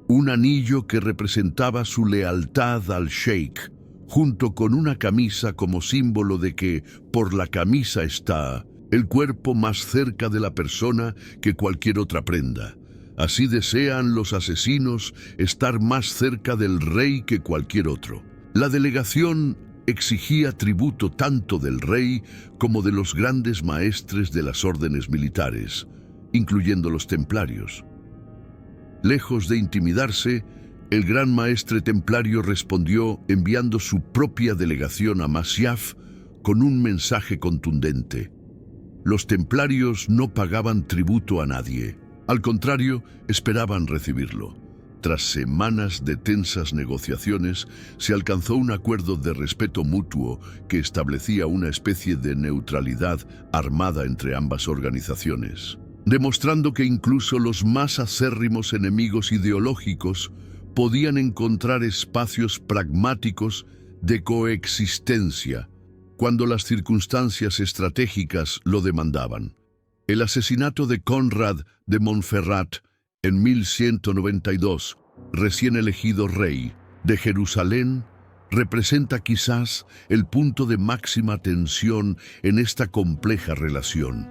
un anillo que representaba su lealtad al sheik, junto con una camisa como símbolo de que, por la camisa está, el cuerpo más cerca de la persona que cualquier otra prenda. Así desean los asesinos estar más cerca del rey que cualquier otro. La delegación exigía tributo tanto del rey como de los grandes maestres de las órdenes militares, incluyendo los templarios. Lejos de intimidarse, el gran maestre templario respondió enviando su propia delegación a Masyaf con un mensaje contundente. Los templarios no pagaban tributo a nadie. Al contrario, esperaban recibirlo. Tras semanas de tensas negociaciones, se alcanzó un acuerdo de respeto mutuo que establecía una especie de neutralidad armada entre ambas organizaciones, demostrando que incluso los más acérrimos enemigos ideológicos podían encontrar espacios pragmáticos de coexistencia cuando las circunstancias estratégicas lo demandaban. El asesinato de Conrad de Montferrat en 1192, recién elegido rey de Jerusalén, representa quizás el punto de máxima tensión en esta compleja relación.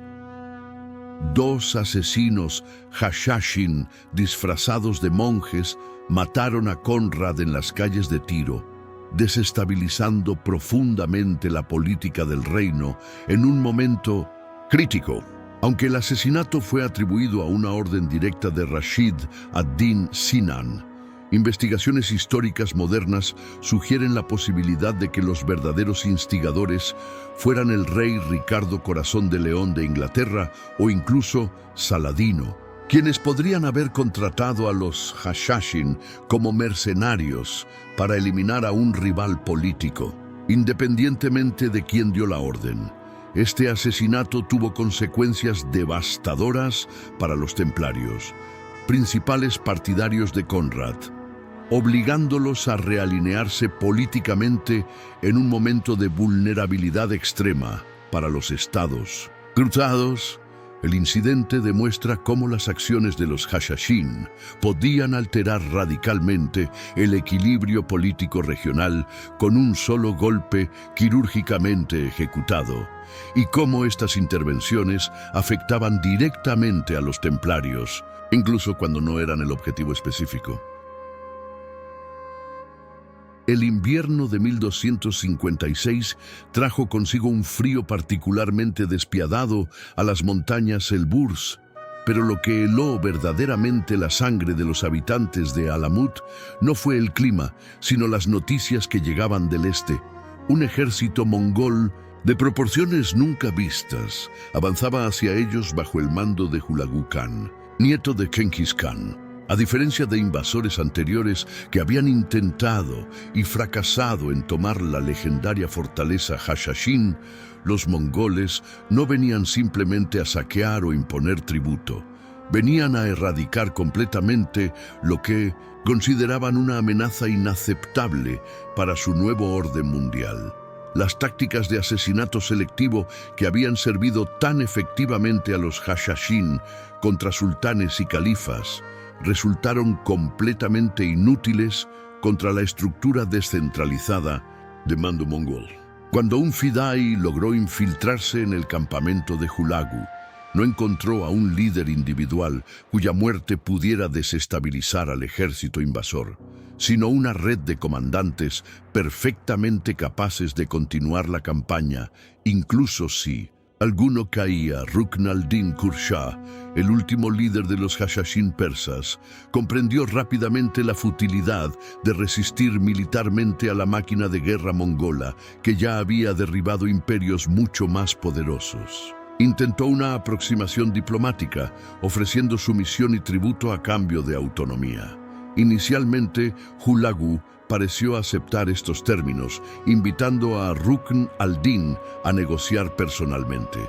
2 asesinos Hashashin disfrazados de monjes mataron a Conrad en las calles de Tiro, desestabilizando profundamente la política del reino en un momento crítico. Aunque el asesinato fue atribuido a una orden directa de Rashid ad-Din Sinan, investigaciones históricas modernas sugieren la posibilidad de que los verdaderos instigadores fueran el rey Ricardo Corazón de León de Inglaterra o incluso Saladino, quienes podrían haber contratado a los Hashashin como mercenarios para eliminar a un rival político, independientemente de quién dio la orden. Este asesinato tuvo consecuencias devastadoras para los templarios, principales partidarios de Conrad, obligándolos a realinearse políticamente en un momento de vulnerabilidad extrema para los estados cruzados. El incidente demuestra cómo las acciones de los Hashashin podían alterar radicalmente el equilibrio político regional con un solo golpe quirúrgicamente ejecutado, y cómo estas intervenciones afectaban directamente a los templarios, incluso cuando no eran el objetivo específico. El invierno de 1256 trajo consigo un frío particularmente despiadado a las montañas Elburz, pero lo que heló verdaderamente la sangre de los habitantes de Alamut no fue el clima, sino las noticias que llegaban del este. Un ejército mongol de proporciones nunca vistas avanzaba hacia ellos bajo el mando de Hulagu Khan, nieto de Genghis Khan. A diferencia de invasores anteriores que habían intentado y fracasado en tomar la legendaria fortaleza Hashashin, los mongoles no venían simplemente a saquear o imponer tributo. Venían a erradicar completamente lo que consideraban una amenaza inaceptable para su nuevo orden mundial. Las tácticas de asesinato selectivo que habían servido tan efectivamente a los Hashashin contra sultanes y califas resultaron completamente inútiles contra la estructura descentralizada de mando mongol. Cuando un Fidai logró infiltrarse en el campamento de Hulagu, no encontró a un líder individual cuya muerte pudiera desestabilizar al ejército invasor, sino una red de comandantes perfectamente capaces de continuar la campaña, incluso si alguno caía. Rukn al-Din Qurshah, el último líder de los Hashashin persas, comprendió rápidamente la futilidad de resistir militarmente a la máquina de guerra mongola que ya había derribado imperios mucho más poderosos. Intentó una aproximación diplomática, ofreciendo sumisión y tributo a cambio de autonomía. Inicialmente, Hulagu pareció aceptar estos términos, invitando a Rukn al-Din a negociar personalmente.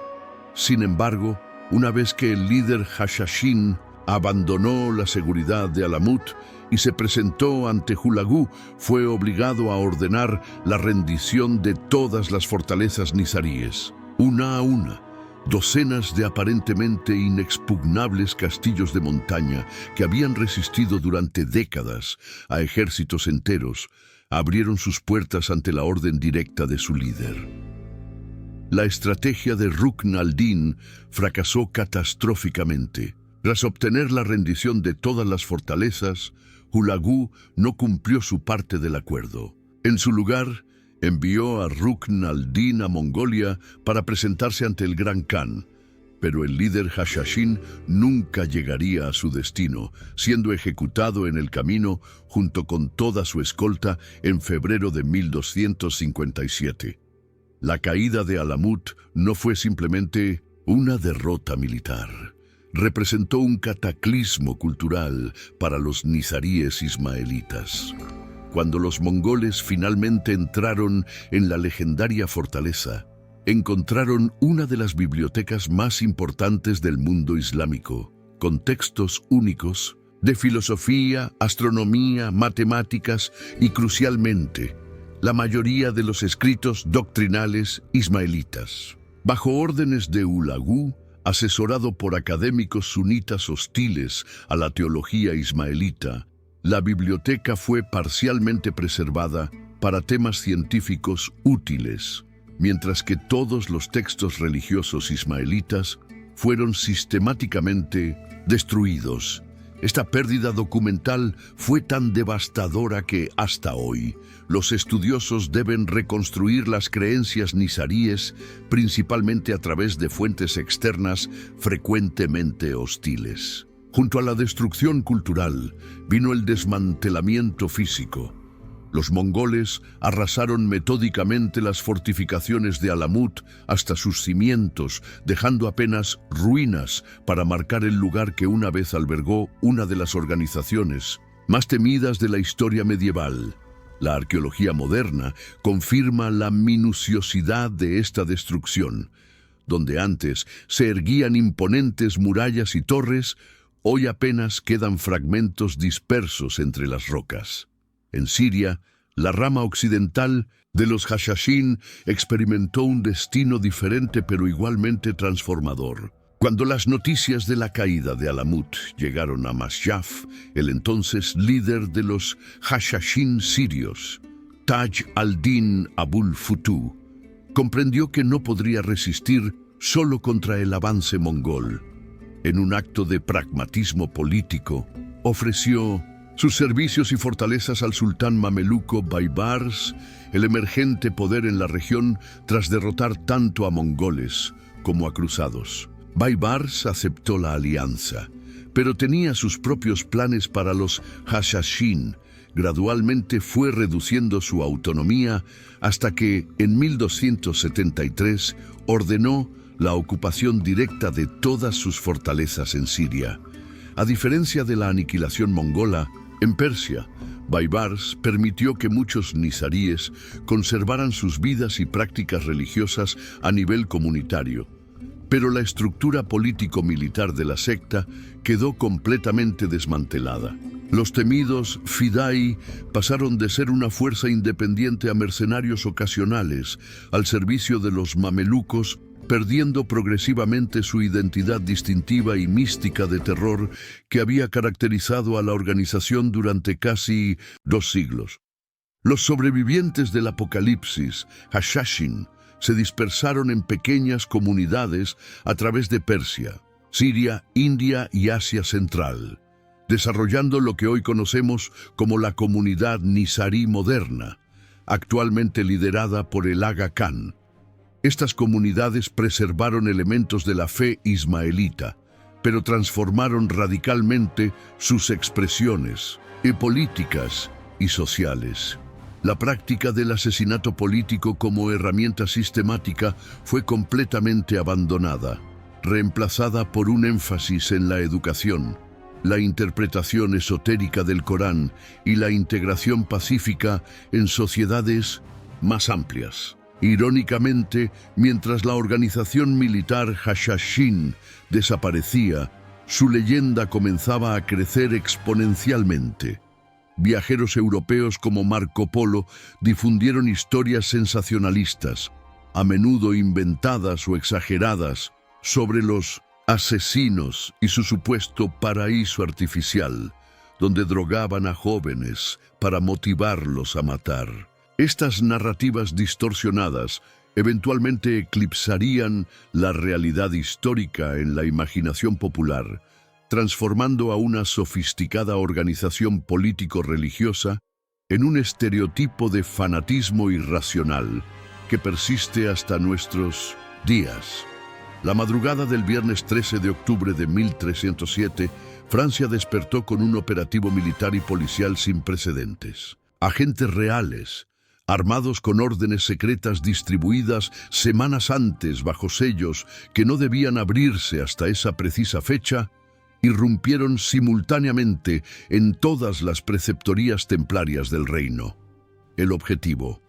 Sin embargo, una vez que el líder Hashashin abandonó la seguridad de Alamut y se presentó ante Hulagu, fue obligado a ordenar la rendición de todas las fortalezas nizaríes, una a una. Docenas de aparentemente inexpugnables castillos de montaña que habían resistido durante décadas a ejércitos enteros abrieron sus puertas ante la orden directa de su líder. La estrategia de Rukn al-Din fracasó catastróficamente. Tras obtener la rendición de todas las fortalezas, Hulagu no cumplió su parte del acuerdo. En su lugar, envió a Rukn al-Din a Mongolia para presentarse ante el Gran Khan, pero el líder Hashashin nunca llegaría a su destino, siendo ejecutado en el camino junto con toda su escolta en febrero de 1257. La caída de Alamut no fue simplemente una derrota militar. Representó un cataclismo cultural para los nizaríes ismaelitas. Cuando los mongoles finalmente entraron en la legendaria fortaleza, encontraron una de las bibliotecas más importantes del mundo islámico, con textos únicos de filosofía, astronomía, matemáticas y, crucialmente, la mayoría de los escritos doctrinales ismaelitas. Bajo órdenes de Hulagu, asesorado por académicos sunitas hostiles a la teología ismaelita, la biblioteca fue parcialmente preservada para temas científicos útiles, mientras que todos los textos religiosos ismaelitas fueron sistemáticamente destruidos. Esta pérdida documental fue tan devastadora que, hasta hoy, los estudiosos deben reconstruir las creencias nizaríes, principalmente a través de fuentes externas frecuentemente hostiles. Junto a la destrucción cultural, vino el desmantelamiento físico. Los mongoles arrasaron metódicamente las fortificaciones de Alamut hasta sus cimientos, dejando apenas ruinas para marcar el lugar que una vez albergó una de las organizaciones más temidas de la historia medieval. La arqueología moderna confirma la minuciosidad de esta destrucción. Donde antes se erguían imponentes murallas y torres, hoy apenas quedan fragmentos dispersos entre las rocas. En Siria, la rama occidental de los Hashashin experimentó un destino diferente pero igualmente transformador. Cuando las noticias de la caída de Alamut llegaron a Masyaf, el entonces líder de los Hashashin sirios, Taj al-Din Abul Futu, comprendió que no podría resistir solo contra el avance mongol. En un acto de pragmatismo político, ofreció sus servicios y fortalezas al sultán mameluco Baibars, el emergente poder en la región tras derrotar tanto a mongoles como a cruzados. Baibars aceptó la alianza, pero tenía sus propios planes para los Hashashin. Gradualmente fue reduciendo su autonomía hasta que, en 1273, ordenó la ocupación directa de todas sus fortalezas en Siria. A diferencia de la aniquilación mongola, en Persia, Baibars permitió que muchos nizaríes conservaran sus vidas y prácticas religiosas a nivel comunitario, pero la estructura político-militar de la secta quedó completamente desmantelada. Los temidos Fidai pasaron de ser una fuerza independiente a mercenarios ocasionales al servicio de los mamelucos, perdiendo progresivamente su identidad distintiva y mística de terror que había caracterizado a la organización durante casi 2 siglos. Los sobrevivientes del apocalipsis, Hashashin, se dispersaron en pequeñas comunidades a través de Persia, Siria, India y Asia Central, desarrollando lo que hoy conocemos como la comunidad nizarí moderna, actualmente liderada por el Aga Khan. Estas comunidades preservaron elementos de la fe ismaelita, pero transformaron radicalmente sus expresiones políticas y sociales. La práctica del asesinato político como herramienta sistemática fue completamente abandonada, reemplazada por un énfasis en la educación, la interpretación esotérica del Corán y la integración pacífica en sociedades más amplias. Irónicamente, mientras la organización militar Hashashin desaparecía, su leyenda comenzaba a crecer exponencialmente. Viajeros europeos como Marco Polo difundieron historias sensacionalistas, a menudo inventadas o exageradas, sobre los asesinos y su supuesto paraíso artificial, donde drogaban a jóvenes para motivarlos a matar. Estas narrativas distorsionadas eventualmente eclipsarían la realidad histórica en la imaginación popular, transformando a una sofisticada organización político-religiosa en un estereotipo de fanatismo irracional que persiste hasta nuestros días. La madrugada del viernes 13 de octubre de 1307, Francia despertó con un operativo militar y policial sin precedentes. Agentes reales, armados con órdenes secretas distribuidas semanas antes bajo sellos que no debían abrirse hasta esa precisa fecha, irrumpieron simultáneamente en todas las preceptorías templarias del reino. El objetivo: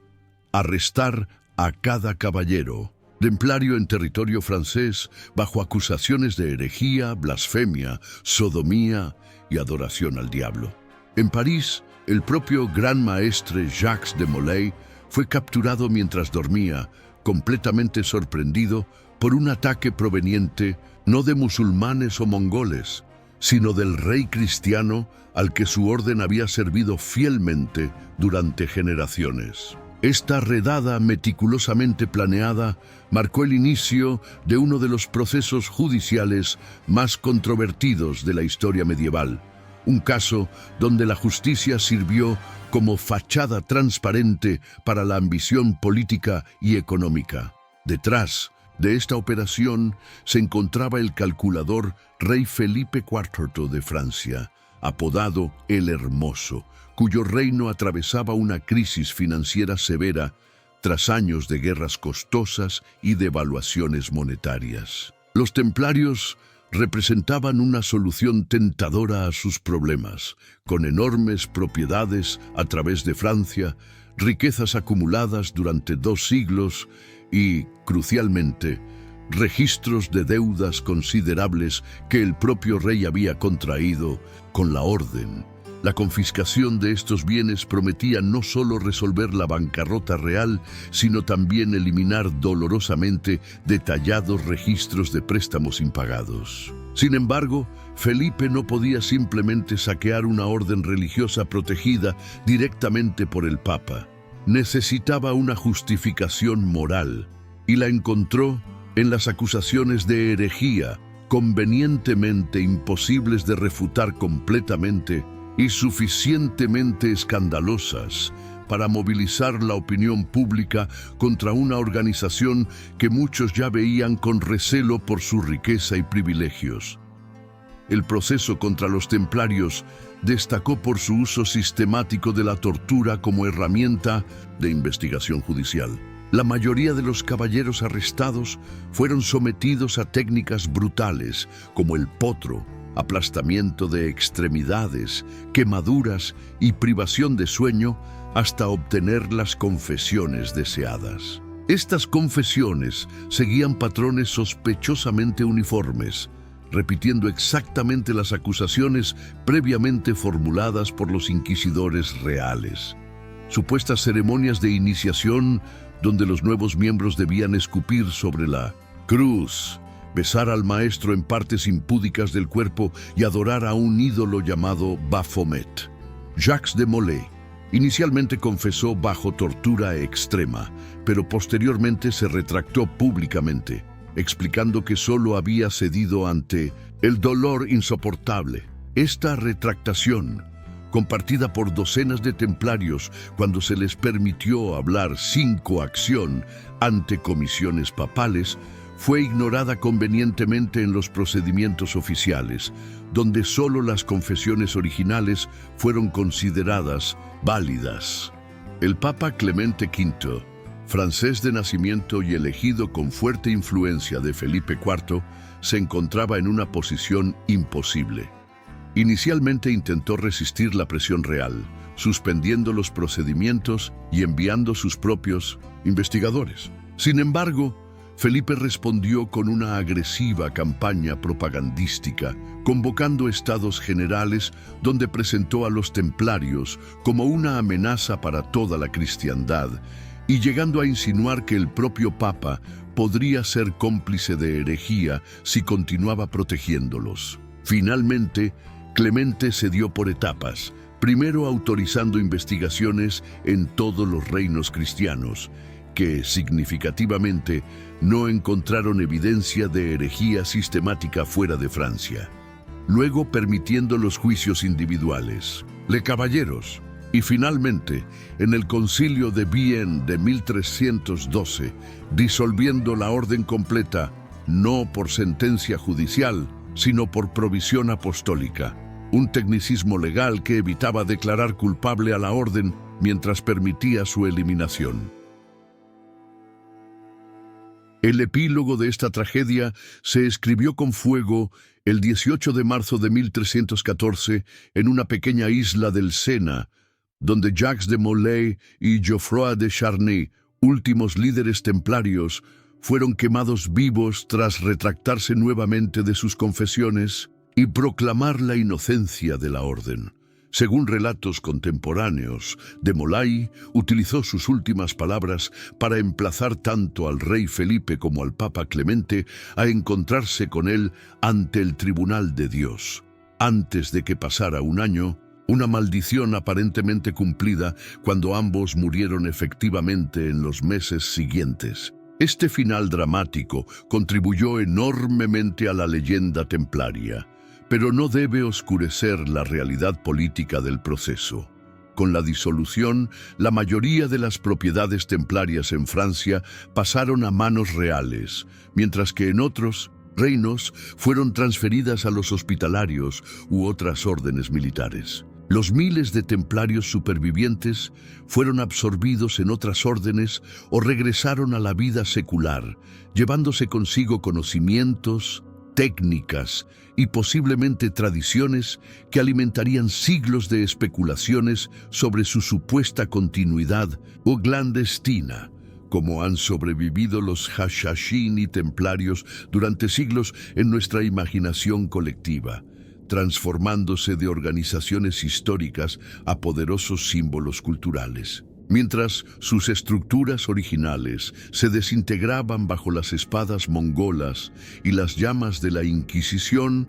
arrestar a cada caballero templario en territorio francés bajo acusaciones de herejía, blasfemia, sodomía y adoración al diablo. En París, el propio Gran Maestre Jacques de Molay fue capturado mientras dormía, completamente sorprendido por un ataque proveniente no de musulmanes o mongoles, sino del rey cristiano al que su orden había servido fielmente durante generaciones. Esta redada meticulosamente planeada marcó el inicio de uno de los procesos judiciales más controvertidos de la historia medieval, un caso donde la justicia sirvió como fachada transparente para la ambición política y económica. Detrás de esta operación se encontraba el calculador rey Felipe IV de Francia, apodado el Hermoso, cuyo reino atravesaba una crisis financiera severa tras años de guerras costosas y devaluaciones monetarias. Los templarios representaban una solución tentadora a sus problemas, con enormes propiedades a través de Francia, riquezas acumuladas durante 2 siglos y, crucialmente, registros de deudas considerables que el propio rey había contraído con la orden. La confiscación de estos bienes prometía no solo resolver la bancarrota real, sino también eliminar dolorosamente detallados registros de préstamos impagados. Sin embargo, Felipe no podía simplemente saquear una orden religiosa protegida directamente por el Papa. Necesitaba una justificación moral, y la encontró en las acusaciones de herejía, convenientemente imposibles de refutar completamente y suficientemente escandalosas para movilizar la opinión pública contra una organización que muchos ya veían con recelo por su riqueza y privilegios. El proceso contra los templarios destacó por su uso sistemático de la tortura como herramienta de investigación judicial. La mayoría de los caballeros arrestados fueron sometidos a técnicas brutales como el potro, aplastamiento de extremidades, quemaduras y privación de sueño hasta obtener las confesiones deseadas. Estas confesiones seguían patrones sospechosamente uniformes, repitiendo exactamente las acusaciones previamente formuladas por los inquisidores reales. Supuestas ceremonias de iniciación donde los nuevos miembros debían escupir sobre la cruz, besar al maestro en partes impúdicas del cuerpo y adorar a un ídolo llamado Baphomet. Jacques de Molay inicialmente confesó bajo tortura extrema, pero posteriormente se retractó públicamente, explicando que solo había cedido ante el dolor insoportable. Esta retractación, compartida por docenas de templarios cuando se les permitió hablar sin coacción ante comisiones papales, fue ignorada convenientemente en los procedimientos oficiales, donde solo las confesiones originales fueron consideradas válidas. El Papa Clemente V, francés de nacimiento y elegido con fuerte influencia de Felipe IV, se encontraba en una posición imposible. Inicialmente intentó resistir la presión real, suspendiendo los procedimientos y enviando sus propios investigadores. Sin embargo, Felipe respondió con una agresiva campaña propagandística, convocando estados generales donde presentó a los templarios como una amenaza para toda la cristiandad y llegando a insinuar que el propio Papa podría ser cómplice de herejía si continuaba protegiéndolos. Finalmente, Clemente cedió por etapas, primero autorizando investigaciones en todos los reinos cristianos, que significativamente no encontraron evidencia de herejía sistemática fuera de Francia. Luego permitiendo los juicios individuales, le caballeros, y finalmente, en el Concilio de Vienne de 1312, disolviendo la orden completa, no por sentencia judicial, sino por provisión apostólica, un tecnicismo legal que evitaba declarar culpable a la orden mientras permitía su eliminación. El epílogo de esta tragedia se escribió con fuego el 18 de marzo de 1314 en una pequeña isla del Sena, donde Jacques de Molay y Geoffroy de Charny, últimos líderes templarios, fueron quemados vivos tras retractarse nuevamente de sus confesiones y proclamar la inocencia de la orden. Según relatos contemporáneos, de Molay utilizó sus últimas palabras para emplazar tanto al rey Felipe como al Papa Clemente a encontrarse con él ante el tribunal de Dios. Antes de que pasara un año, una maldición aparentemente cumplida cuando ambos murieron efectivamente en los meses siguientes. Este final dramático contribuyó enormemente a la leyenda templaria, pero no debe oscurecer la realidad política del proceso. Con la disolución, la mayoría de las propiedades templarias en Francia pasaron a manos reales, mientras que en otros reinos fueron transferidas a los hospitalarios u otras órdenes militares. Los miles de templarios supervivientes fueron absorbidos en otras órdenes o regresaron a la vida secular, llevándose consigo conocimientos, técnicas y posiblemente tradiciones que alimentarían siglos de especulaciones sobre su supuesta continuidad o clandestina, como han sobrevivido los Hashashin y templarios durante siglos en nuestra imaginación colectiva, transformándose de organizaciones históricas a poderosos símbolos culturales. Mientras sus estructuras originales se desintegraban bajo las espadas mongolas y las llamas de la Inquisición,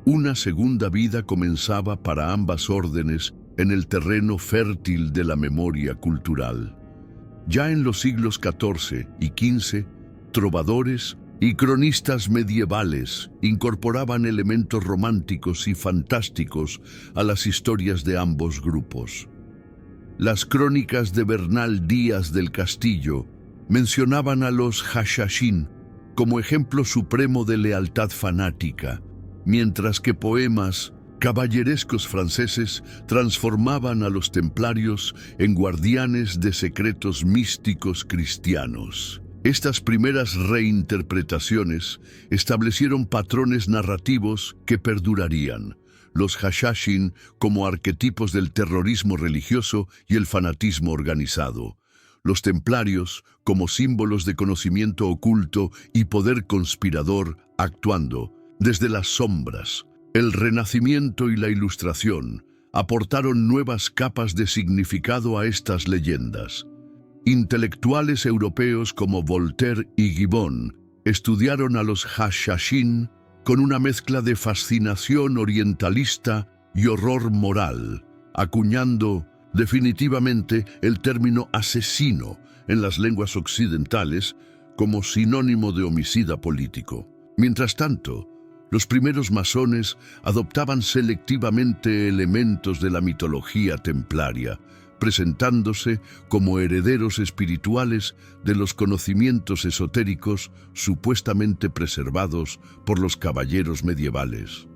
una segunda vida comenzaba para ambas órdenes en el terreno fértil de la memoria cultural. Ya en los siglos XIV y XV, trovadores y cronistas medievales incorporaban elementos románticos y fantásticos a las historias de ambos grupos. Las crónicas de Bernal Díaz del Castillo mencionaban a los Hashashin como ejemplo supremo de lealtad fanática, mientras que poemas caballerescos franceses transformaban a los templarios en guardianes de secretos místicos cristianos. Estas primeras reinterpretaciones establecieron patrones narrativos que perdurarían. Los Hashashin como arquetipos del terrorismo religioso y el fanatismo organizado. Los templarios como símbolos de conocimiento oculto y poder conspirador actuando desde las sombras. El Renacimiento y la Ilustración aportaron nuevas capas de significado a estas leyendas. Intelectuales europeos como Voltaire y Gibbon estudiaron a los Hashashin con una mezcla de fascinación orientalista y horror moral, acuñando definitivamente el término asesino en las lenguas occidentales como sinónimo de homicida político. Mientras tanto, los primeros masones adoptaban selectivamente elementos de la mitología templaria, presentándose como herederos espirituales de los conocimientos esotéricos supuestamente preservados por los caballeros medievales.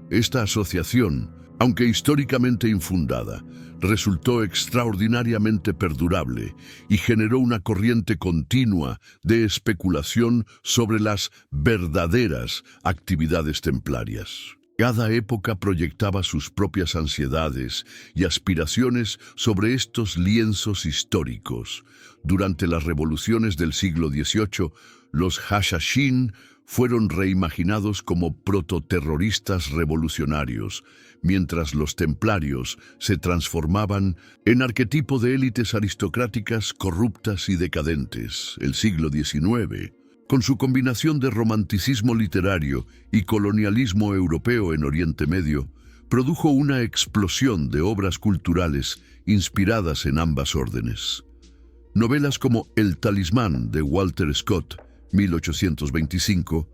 Esta asociación, aunque históricamente infundada, resultó extraordinariamente perdurable y generó una corriente continua de especulación sobre las verdaderas actividades templarias. Cada época proyectaba sus propias ansiedades y aspiraciones sobre estos lienzos históricos. Durante las revoluciones del siglo XVIII, los Hashashin fueron reimaginados como prototerroristas revolucionarios, mientras los templarios se transformaban en arquetipo de élites aristocráticas corruptas y decadentes. El siglo XIX, con su combinación de romanticismo literario y colonialismo europeo en Oriente Medio, produjo una explosión de obras culturales inspiradas en ambas órdenes. Novelas como El talismán de Walter Scott, 1825,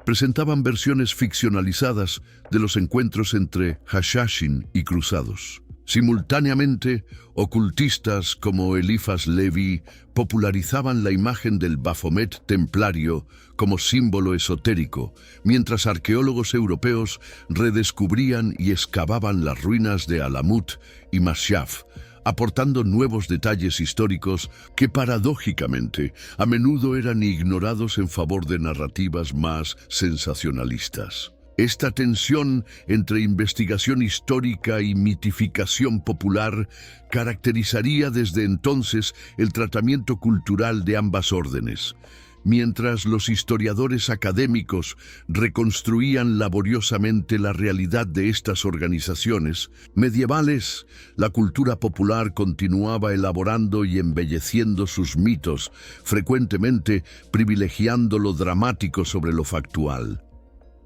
presentaban versiones ficcionalizadas de los encuentros entre Hashashin y cruzados. Simultáneamente, ocultistas como Eliphas Levi popularizaban la imagen del Baphomet templario como símbolo esotérico, mientras arqueólogos europeos redescubrían y excavaban las ruinas de Alamut y Mashaf, aportando nuevos detalles históricos que paradójicamente a menudo eran ignorados en favor de narrativas más sensacionalistas. Esta tensión entre investigación histórica y mitificación popular caracterizaría desde entonces el tratamiento cultural de ambas órdenes. Mientras los historiadores académicos reconstruían laboriosamente la realidad de estas organizaciones medievales, la cultura popular continuaba elaborando y embelleciendo sus mitos, frecuentemente privilegiando lo dramático sobre lo factual.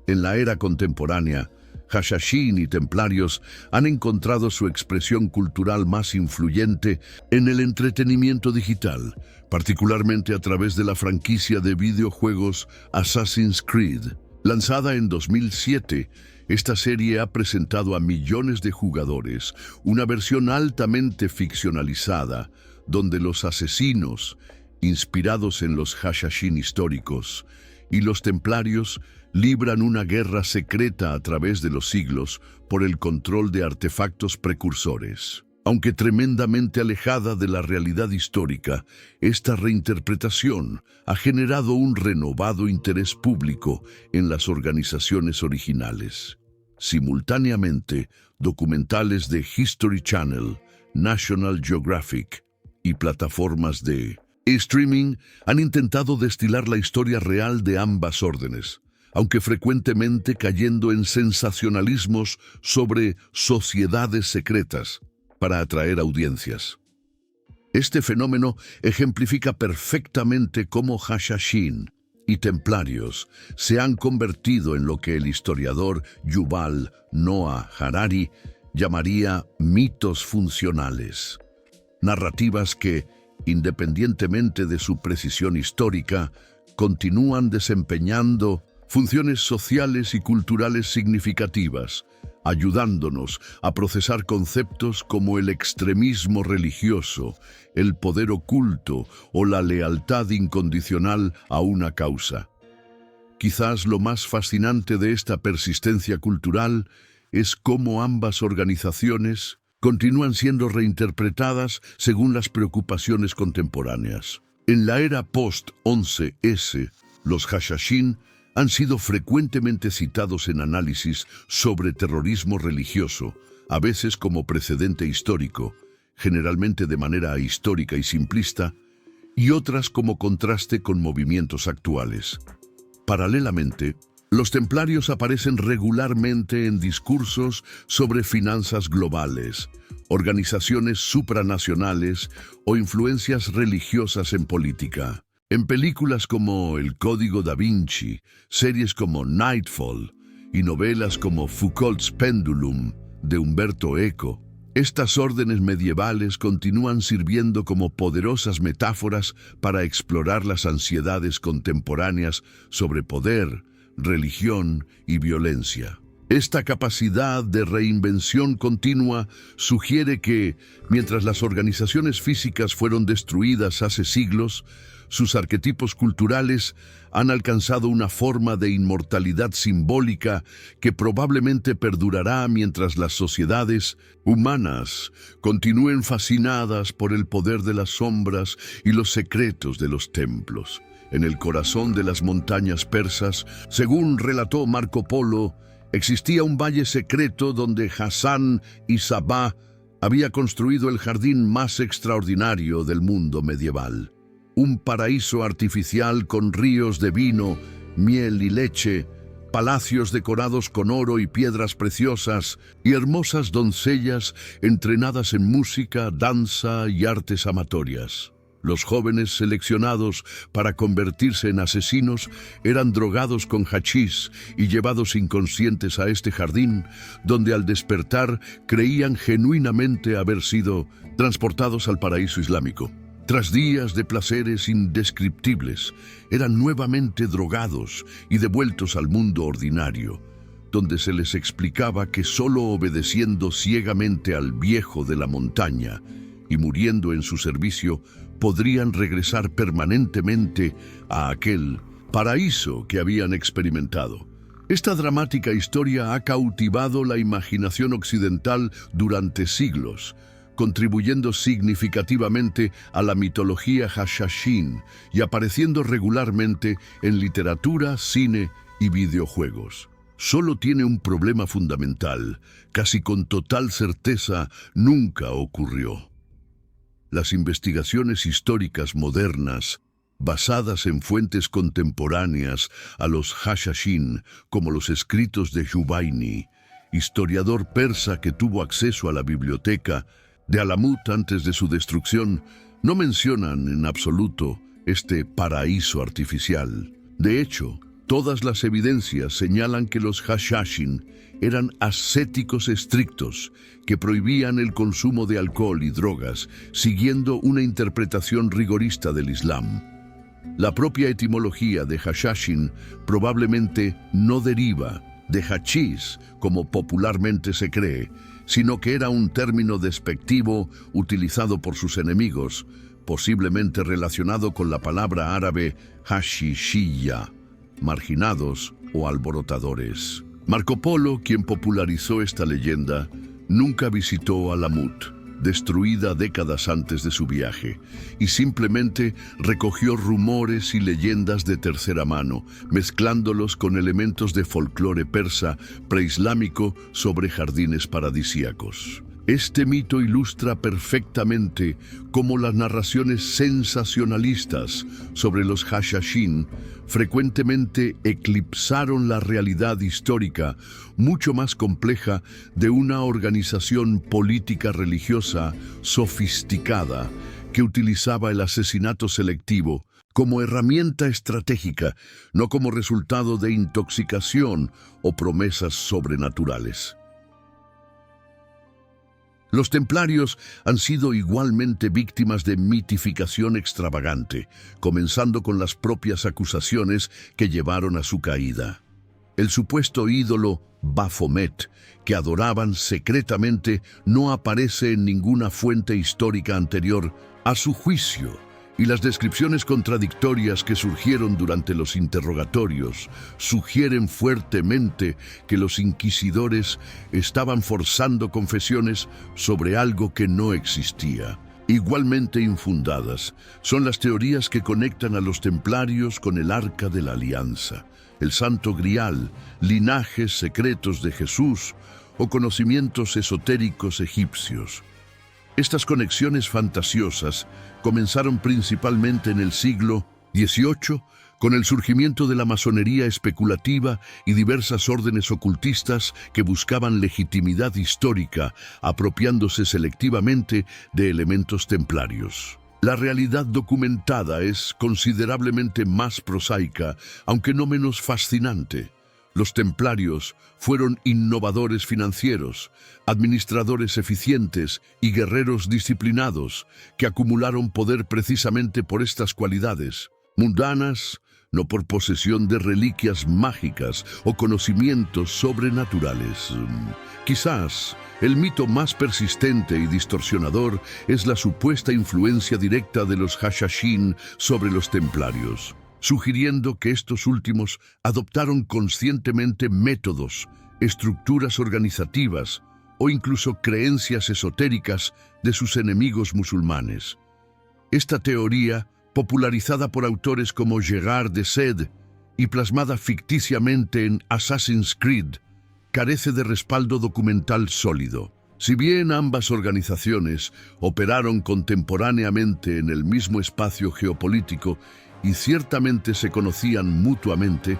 En la era contemporánea, Hashashin y templarios han encontrado su expresión cultural más influyente en el entretenimiento digital, particularmente a través de la franquicia de videojuegos Assassin's Creed. Lanzada en 2007, esta serie ha presentado a millones de jugadores una versión altamente ficcionalizada, donde los asesinos, inspirados en los Hashashin históricos, y los templarios libran una guerra secreta a través de los siglos por el control de artefactos precursores. Aunque tremendamente alejada de la realidad histórica, esta reinterpretación ha generado un renovado interés público en las organizaciones originales. Simultáneamente, documentales de History Channel, National Geographic y plataformas de streaming han intentado destilar la historia real de ambas órdenes, aunque frecuentemente cayendo en sensacionalismos sobre sociedades secretas para atraer audiencias. Este fenómeno ejemplifica perfectamente cómo Hashashin y templarios se han convertido en lo que el historiador Yuval Noah Harari llamaría mitos funcionales, narrativas que, independientemente de su precisión histórica, continúan desempeñando funciones sociales y culturales significativas, ayudándonos a procesar conceptos como el extremismo religioso, el poder oculto o la lealtad incondicional a una causa. Quizás lo más fascinante de esta persistencia cultural es cómo ambas organizaciones continúan siendo reinterpretadas según las preocupaciones contemporáneas. En la era post-11S, los Hashashin han sido frecuentemente citados en análisis sobre terrorismo religioso, a veces como precedente histórico, generalmente de manera histórica y simplista, y otras como contraste con movimientos actuales. Paralelamente, los templarios aparecen regularmente en discursos sobre finanzas globales, organizaciones supranacionales o influencias religiosas en política. En películas como El Código da Vinci, series como Nightfall y novelas como Foucault's Pendulum de Umberto Eco, estas órdenes medievales continúan sirviendo como poderosas metáforas para explorar las ansiedades contemporáneas sobre poder, religión y violencia. Esta capacidad de reinvención continua sugiere que, mientras las organizaciones físicas fueron destruidas hace siglos, sus arquetipos culturales han alcanzado una forma de inmortalidad simbólica que probablemente perdurará mientras las sociedades humanas continúen fascinadas por el poder de las sombras y los secretos de los templos. En el corazón de las montañas persas, según relató Marco Polo, existía un valle secreto donde Hassan y Sabah había construido el jardín más extraordinario del mundo medieval. Un paraíso artificial con ríos de vino, miel y leche, palacios decorados con oro y piedras preciosas, y hermosas doncellas entrenadas en música, danza y artes amatorias. Los jóvenes seleccionados para convertirse en asesinos eran drogados con hachís y llevados inconscientes a este jardín, donde al despertar creían genuinamente haber sido transportados al paraíso islámico. Tras días de placeres indescriptibles, eran nuevamente drogados y devueltos al mundo ordinario, donde se les explicaba que solo obedeciendo ciegamente al viejo de la montaña y muriendo en su servicio, podrían regresar permanentemente a aquel paraíso que habían experimentado. Esta dramática historia ha cautivado la imaginación occidental durante siglos, contribuyendo significativamente a la mitología Hashashin y apareciendo regularmente en literatura, cine y videojuegos. Solo tiene un problema fundamental, casi con total certeza nunca ocurrió. Las investigaciones históricas modernas, basadas en fuentes contemporáneas a los Hashashin, como los escritos de Juwayni, historiador persa que tuvo acceso a la biblioteca de Alamut antes de su destrucción, no mencionan en absoluto este paraíso artificial. De hecho, Todas las evidencias señalan que los Hashashin eran ascéticos estrictos que prohibían el consumo de alcohol y drogas, siguiendo una interpretación rigorista del Islam. La propia etimología de Hashashin probablemente no deriva de hachís, como popularmente se cree, sino que era un término despectivo utilizado por sus enemigos, posiblemente relacionado con la palabra árabe hashishiyya, marginados o alborotadores. Marco Polo, quien popularizó esta leyenda, nunca visitó Alamut, destruida décadas antes de su viaje, y simplemente recogió rumores y leyendas de tercera mano, mezclándolos con elementos de folclore persa preislámico sobre jardines paradisíacos. Este mito ilustra perfectamente cómo las narraciones sensacionalistas sobre los Hashashin frecuentemente eclipsaron la realidad histórica mucho más compleja de una organización política religiosa sofisticada que utilizaba el asesinato selectivo como herramienta estratégica, no como resultado de intoxicación o promesas sobrenaturales. Los templarios han sido igualmente víctimas de mitificación extravagante, comenzando con las propias acusaciones que llevaron a su caída. El supuesto ídolo Baphomet, que adoraban secretamente, no aparece en ninguna fuente histórica anterior a su juicio, y las descripciones contradictorias que surgieron durante los interrogatorios sugieren fuertemente que los inquisidores estaban forzando confesiones sobre algo que no existía. Igualmente infundadas son las teorías que conectan a los templarios con el Arca de la Alianza, el Santo Grial, linajes secretos de Jesús o conocimientos esotéricos egipcios. Estas conexiones fantasiosas comenzaron principalmente en el siglo XVIII con el surgimiento de la masonería especulativa y diversas órdenes ocultistas que buscaban legitimidad histórica, apropiándose selectivamente de elementos templarios. La realidad documentada es considerablemente más prosaica, aunque no menos fascinante. Los templarios fueron innovadores financieros, administradores eficientes y guerreros disciplinados que acumularon poder precisamente por estas cualidades, mundanas, no por posesión de reliquias mágicas o conocimientos sobrenaturales. Quizás el mito más persistente y distorsionador es la supuesta influencia directa de los Hashashin sobre los templarios, sugiriendo que estos últimos adoptaron conscientemente métodos, estructuras organizativas o incluso creencias esotéricas de sus enemigos musulmanes. Esta teoría, popularizada por autores como Gerard de Sede y plasmada ficticiamente en Assassin's Creed, carece de respaldo documental sólido. Si bien ambas organizaciones operaron contemporáneamente en el mismo espacio geopolítico y ciertamente se conocían mutuamente,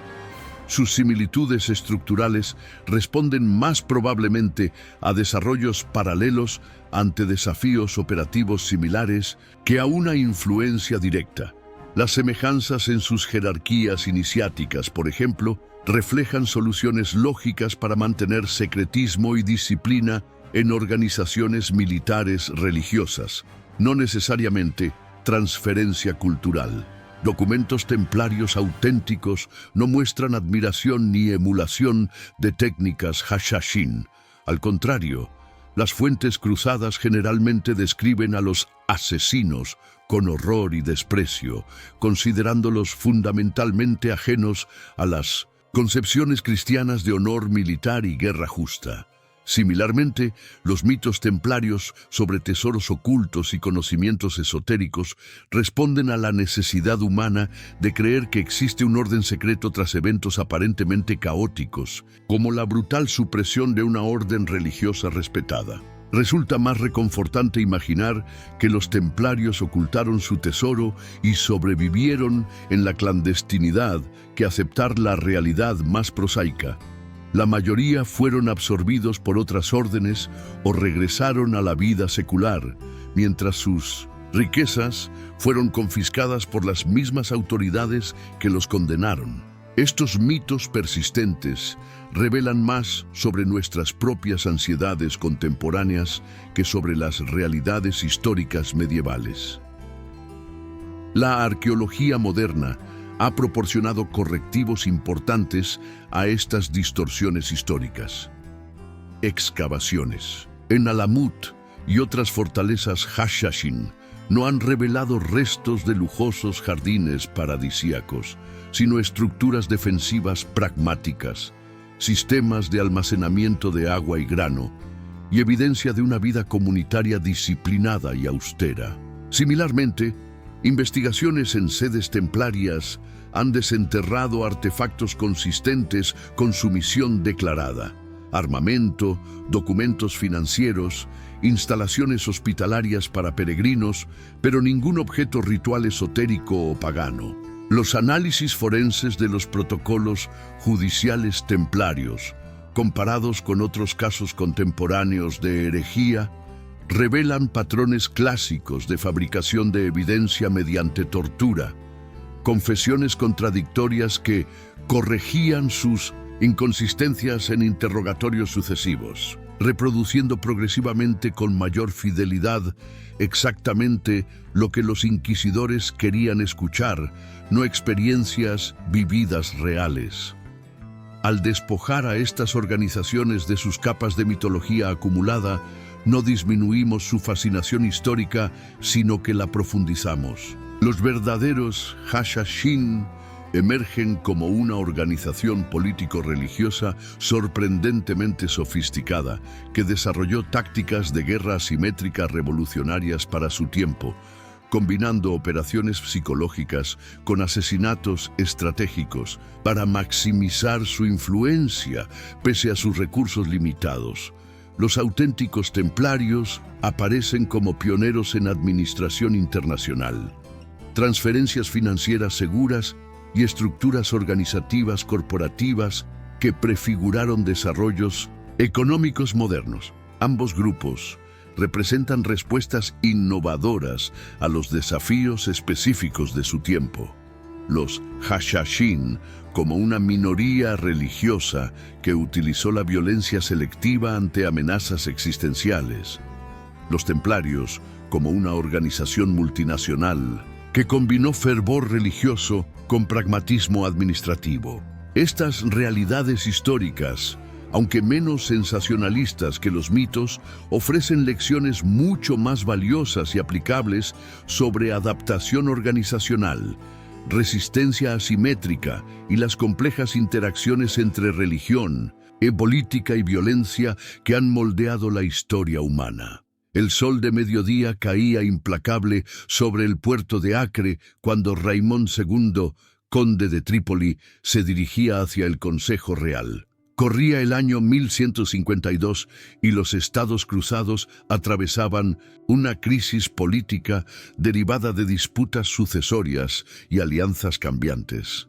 sus similitudes estructurales responden más probablemente a desarrollos paralelos ante desafíos operativos similares que a una influencia directa. Las semejanzas en sus jerarquías iniciáticas, por ejemplo, reflejan soluciones lógicas para mantener secretismo y disciplina en organizaciones militares religiosas, no necesariamente transferencia cultural. Documentos templarios auténticos no muestran admiración ni emulación de técnicas Hashashin. Al contrario, las fuentes cruzadas generalmente describen a los asesinos con horror y desprecio, considerándolos fundamentalmente ajenos a las concepciones cristianas de honor militar y guerra justa. Similarmente, los mitos templarios sobre tesoros ocultos y conocimientos esotéricos responden a la necesidad humana de creer que existe un orden secreto tras eventos aparentemente caóticos, como la brutal supresión de una orden religiosa respetada. Resulta más reconfortante imaginar que los templarios ocultaron su tesoro y sobrevivieron en la clandestinidad que aceptar la realidad más prosaica. La mayoría fueron absorbidos por otras órdenes o regresaron a la vida secular, mientras sus riquezas fueron confiscadas por las mismas autoridades que los condenaron. Estos mitos persistentes revelan más sobre nuestras propias ansiedades contemporáneas que sobre las realidades históricas medievales. La arqueología moderna ha proporcionado correctivos importantes a estas distorsiones históricas. Excavaciones en Alamut y otras fortalezas Hashashin no han revelado restos de lujosos jardines paradisíacos, sino estructuras defensivas pragmáticas, sistemas de almacenamiento de agua y grano, y evidencia de una vida comunitaria disciplinada y austera. Similarmente, investigaciones en sedes templarias han desenterrado artefactos consistentes con su misión declarada: armamento, documentos financieros, instalaciones hospitalarias para peregrinos, pero ningún objeto ritual esotérico o pagano. Los análisis forenses de los protocolos judiciales templarios, comparados con otros casos contemporáneos de herejía, revelan patrones clásicos de fabricación de evidencia mediante tortura, confesiones contradictorias que corregían sus inconsistencias en interrogatorios sucesivos, reproduciendo progresivamente con mayor fidelidad exactamente lo que los inquisidores querían escuchar, no experiencias vividas reales. Al despojar a estas organizaciones de sus capas de mitología acumulada, no disminuimos su fascinación histórica, sino que la profundizamos. Los verdaderos Hashashin emergen como una organización político-religiosa sorprendentemente sofisticada que desarrolló tácticas de guerra asimétrica revolucionarias para su tiempo, combinando operaciones psicológicas con asesinatos estratégicos para maximizar su influencia pese a sus recursos limitados. Los auténticos templarios aparecen como pioneros en administración internacional, transferencias financieras seguras y estructuras organizativas corporativas que prefiguraron desarrollos económicos modernos. Ambos grupos representan respuestas innovadoras a los desafíos específicos de su tiempo. Los Hashashin, como una minoría religiosa que utilizó la violencia selectiva ante amenazas existenciales. Los templarios, como una organización multinacional que combinó fervor religioso con pragmatismo administrativo. Estas realidades históricas, aunque menos sensacionalistas que los mitos, ofrecen lecciones mucho más valiosas y aplicables sobre adaptación organizacional, resistencia asimétrica y las complejas interacciones entre religión, política y violencia que han moldeado la historia humana. El sol de mediodía caía implacable sobre el puerto de Acre cuando Raimón II, conde de Trípoli, se dirigía hacia el Consejo Real. Corría el año 1152 y los estados cruzados atravesaban una crisis política derivada de disputas sucesorias y alianzas cambiantes.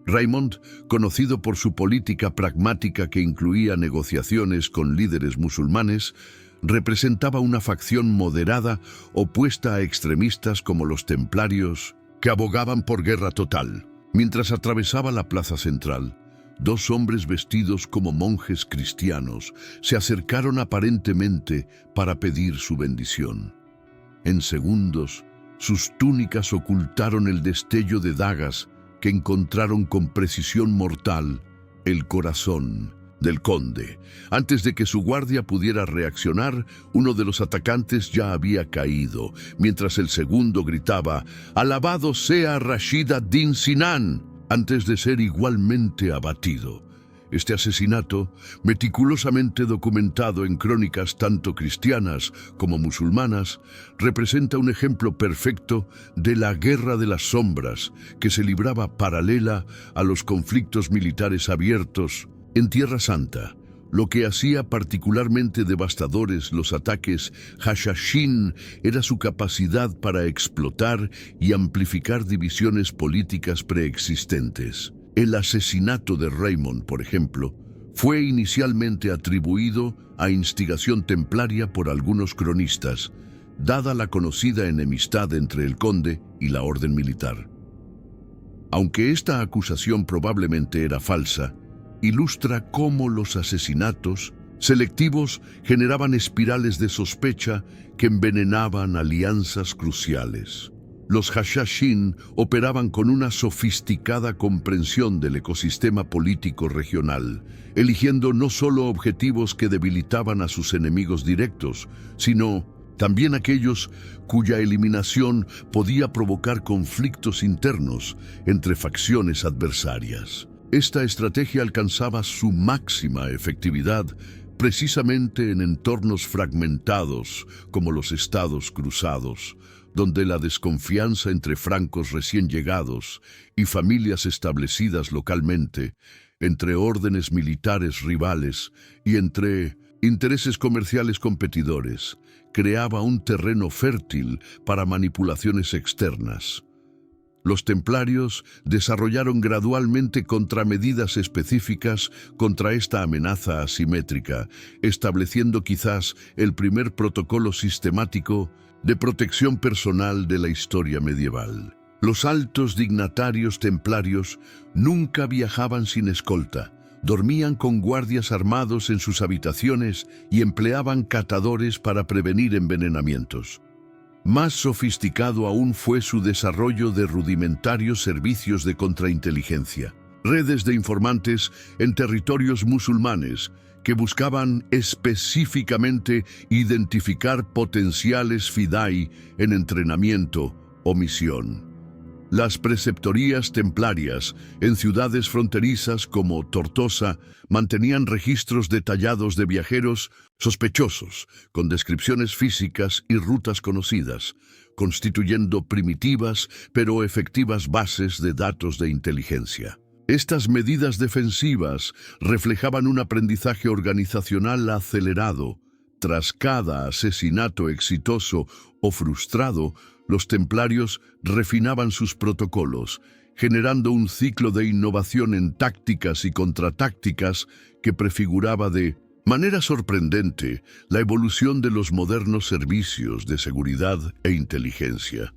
Raimond, conocido por su política pragmática que incluía negociaciones con líderes musulmanes, representaba una facción moderada opuesta a extremistas como los templarios, que abogaban por guerra total. Mientras atravesaba la plaza central, dos hombres vestidos como monjes cristianos se acercaron aparentemente para pedir su bendición. En segundos, sus túnicas ocultaron el destello de dagas que encontraron con precisión mortal el corazón del conde. Antes de que su guardia pudiera reaccionar, uno de los atacantes ya había caído, mientras el segundo gritaba: «¡Alabado sea Rashid ad-Din Sinan!», antes de ser igualmente abatido. Este asesinato, meticulosamente documentado en crónicas tanto cristianas como musulmanas, representa un ejemplo perfecto de la guerra de las sombras que se libraba paralela a los conflictos militares abiertos en Tierra Santa. Lo que hacía particularmente devastadores los ataques Hashashin era su capacidad para explotar y amplificar divisiones políticas preexistentes. El asesinato de Raimond, por ejemplo, fue inicialmente atribuido a instigación templaria por algunos cronistas, dada la conocida enemistad entre el conde y la orden militar. Aunque esta acusación probablemente era falsa, ilustra cómo los asesinatos selectivos generaban espirales de sospecha que envenenaban alianzas cruciales. Los Hashashin operaban con una sofisticada comprensión del ecosistema político regional, eligiendo no solo objetivos que debilitaban a sus enemigos directos, sino también aquellos cuya eliminación podía provocar conflictos internos entre facciones adversarias. Esta estrategia alcanzaba su máxima efectividad precisamente en entornos fragmentados como los estados cruzados, donde la desconfianza entre francos recién llegados y familias establecidas localmente, entre órdenes militares rivales y entre intereses comerciales competidores, creaba un terreno fértil para manipulaciones externas. Los templarios desarrollaron gradualmente contramedidas específicas contra esta amenaza asimétrica, estableciendo quizás el primer protocolo sistemático de protección personal de la historia medieval. Los altos dignatarios templarios nunca viajaban sin escolta, dormían con guardias armados en sus habitaciones y empleaban catadores para prevenir envenenamientos. Más sofisticado aún fue su desarrollo de rudimentarios servicios de contrainteligencia, redes de informantes en territorios musulmanes que buscaban específicamente identificar potenciales fidei en entrenamiento o misión. Las preceptorías templarias en ciudades fronterizas como Tortosa mantenían registros detallados de viajeros sospechosos, con descripciones físicas y rutas conocidas, constituyendo primitivas pero efectivas bases de datos de inteligencia. Estas medidas defensivas reflejaban un aprendizaje organizacional acelerado. Tras cada asesinato exitoso o frustrado, los templarios refinaban sus protocolos, generando un ciclo de innovación en tácticas y contratácticas que prefiguraba de manera sorprendente la evolución de los modernos servicios de seguridad e inteligencia.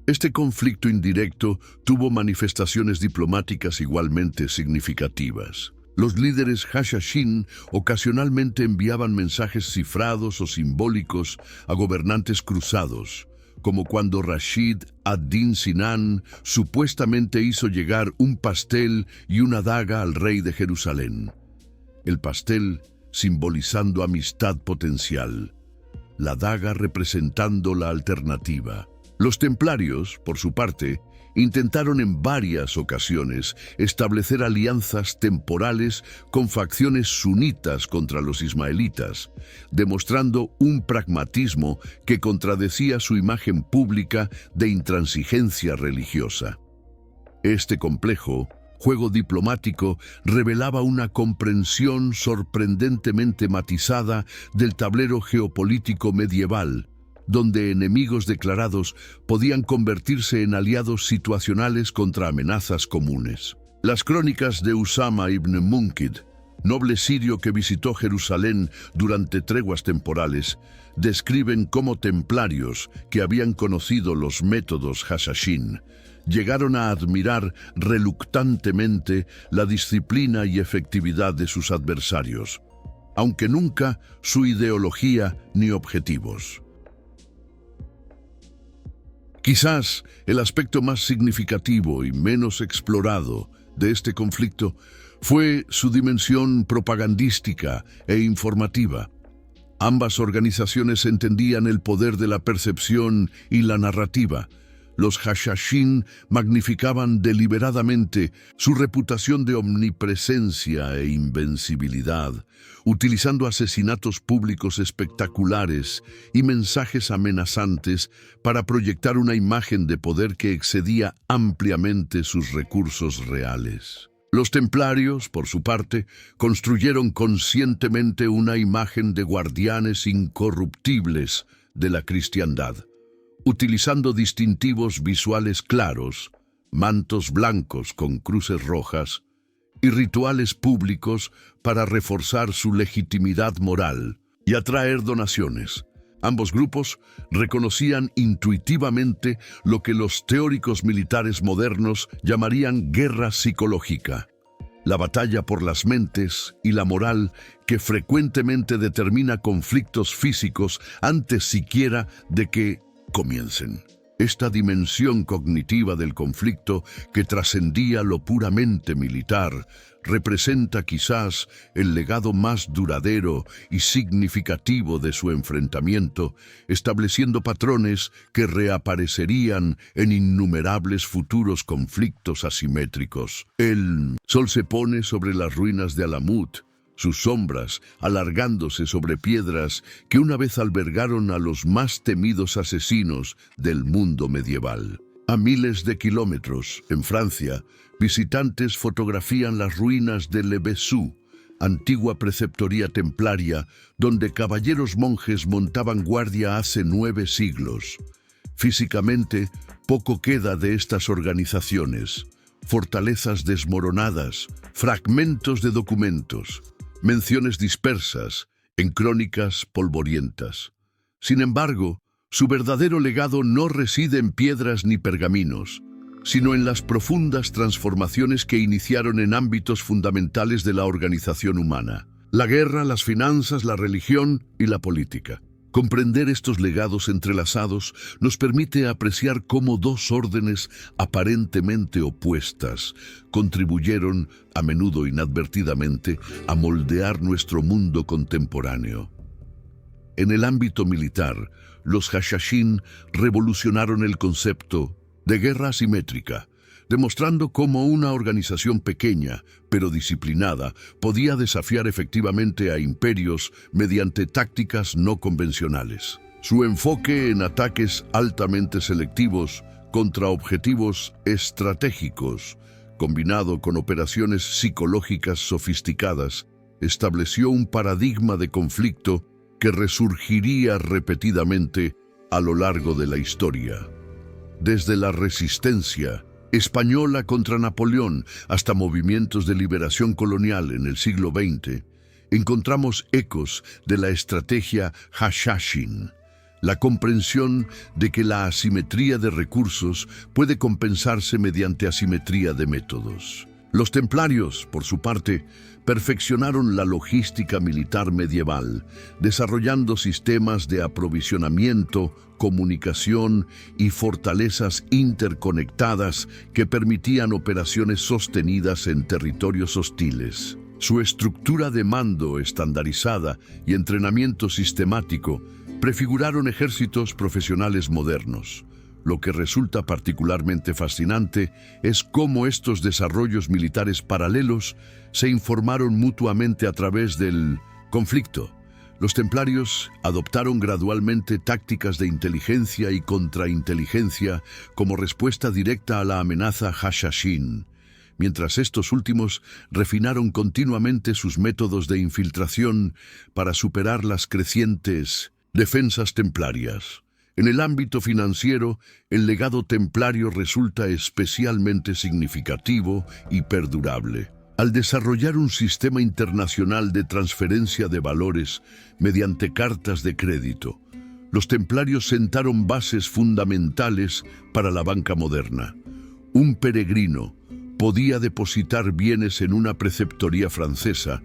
Este conflicto indirecto tuvo manifestaciones diplomáticas igualmente significativas. Los líderes Hashashin ocasionalmente enviaban mensajes cifrados o simbólicos a gobernantes cruzados, como cuando Rashid ad-Din Sinan supuestamente hizo llegar un pastel y una daga al rey de Jerusalén. El pastel simbolizando amistad potencial, la daga representando la alternativa. Los templarios, por su parte, intentaron en varias ocasiones establecer alianzas temporales con facciones sunitas contra los ismaelitas, demostrando un pragmatismo que contradecía su imagen pública de intransigencia religiosa. Este complejo juego diplomático revelaba una comprensión sorprendentemente matizada del tablero geopolítico medieval, donde enemigos declarados podían convertirse en aliados situacionales contra amenazas comunes. Las crónicas de Usama ibn Munkid, noble sirio que visitó Jerusalén durante treguas temporales, describen cómo templarios que habían conocido los métodos Hashashin llegaron a admirar reluctantemente la disciplina y efectividad de sus adversarios, aunque nunca su ideología ni objetivos. Quizás el aspecto más significativo y menos explorado de este conflicto fue su dimensión propagandística e informativa. Ambas organizaciones entendían el poder de la percepción y la narrativa. Los Hashashin magnificaban deliberadamente su reputación de omnipresencia e invencibilidad, utilizando asesinatos públicos espectaculares y mensajes amenazantes para proyectar una imagen de poder que excedía ampliamente sus recursos reales. Los templarios, por su parte, construyeron conscientemente una imagen de guardianes incorruptibles de la cristiandad, utilizando distintivos visuales claros, mantos blancos con cruces rojas y rituales públicos para reforzar su legitimidad moral y atraer donaciones. Ambos grupos reconocían intuitivamente lo que los teóricos militares modernos llamarían guerra psicológica, la batalla por las mentes y la moral que frecuentemente determina conflictos físicos antes siquiera de que comiencen. Esta dimensión cognitiva del conflicto, que trascendía lo puramente militar, representa quizás el legado más duradero y significativo de su enfrentamiento, estableciendo patrones que reaparecerían en innumerables futuros conflictos asimétricos. El sol se pone sobre las ruinas de Alamut, sus sombras alargándose sobre piedras que una vez albergaron a los más temidos asesinos del mundo medieval. A miles de kilómetros, en Francia, visitantes fotografían las ruinas de Le Vesuve, antigua preceptoría templaria donde caballeros monjes montaban guardia hace 9 siglos. Físicamente, poco queda de estas organizaciones. Fortalezas desmoronadas, fragmentos de documentos, menciones dispersas en crónicas polvorientas. Sin embargo, su verdadero legado no reside en piedras ni pergaminos, sino en las profundas transformaciones que iniciaron en ámbitos fundamentales de la organización humana: la guerra, las finanzas, la religión y la política. Comprender estos legados entrelazados nos permite apreciar cómo dos órdenes aparentemente opuestas contribuyeron, a menudo inadvertidamente, a moldear nuestro mundo contemporáneo. En el ámbito militar, los Hashashin revolucionaron el concepto de guerra asimétrica, demostrando cómo una organización pequeña, pero disciplinada, podía desafiar efectivamente a imperios mediante tácticas no convencionales. Su enfoque en ataques altamente selectivos contra objetivos estratégicos, combinado con operaciones psicológicas sofisticadas, estableció un paradigma de conflicto que resurgiría repetidamente a lo largo de la historia. Desde la resistencia española contra Napoleón hasta movimientos de liberación colonial en el siglo XX, encontramos ecos de la estrategia Hashashin, la comprensión de que la asimetría de recursos puede compensarse mediante asimetría de métodos. Los templarios, por su parte, perfeccionaron la logística militar medieval, desarrollando sistemas de aprovisionamiento, comunicación y fortalezas interconectadas que permitían operaciones sostenidas en territorios hostiles. Su estructura de mando estandarizada y entrenamiento sistemático prefiguraron ejércitos profesionales modernos. Lo que resulta particularmente fascinante es cómo estos desarrollos militares paralelos se informaron mutuamente a través del conflicto. Los templarios adoptaron gradualmente tácticas de inteligencia y contrainteligencia como respuesta directa a la amenaza Hashashin, mientras estos últimos refinaron continuamente sus métodos de infiltración para superar las crecientes defensas templarias. En el ámbito financiero, el legado templario resulta especialmente significativo y perdurable. Al desarrollar un sistema internacional de transferencia de valores mediante cartas de crédito, los templarios sentaron bases fundamentales para la banca moderna. Un peregrino podía depositar bienes en una preceptoría francesa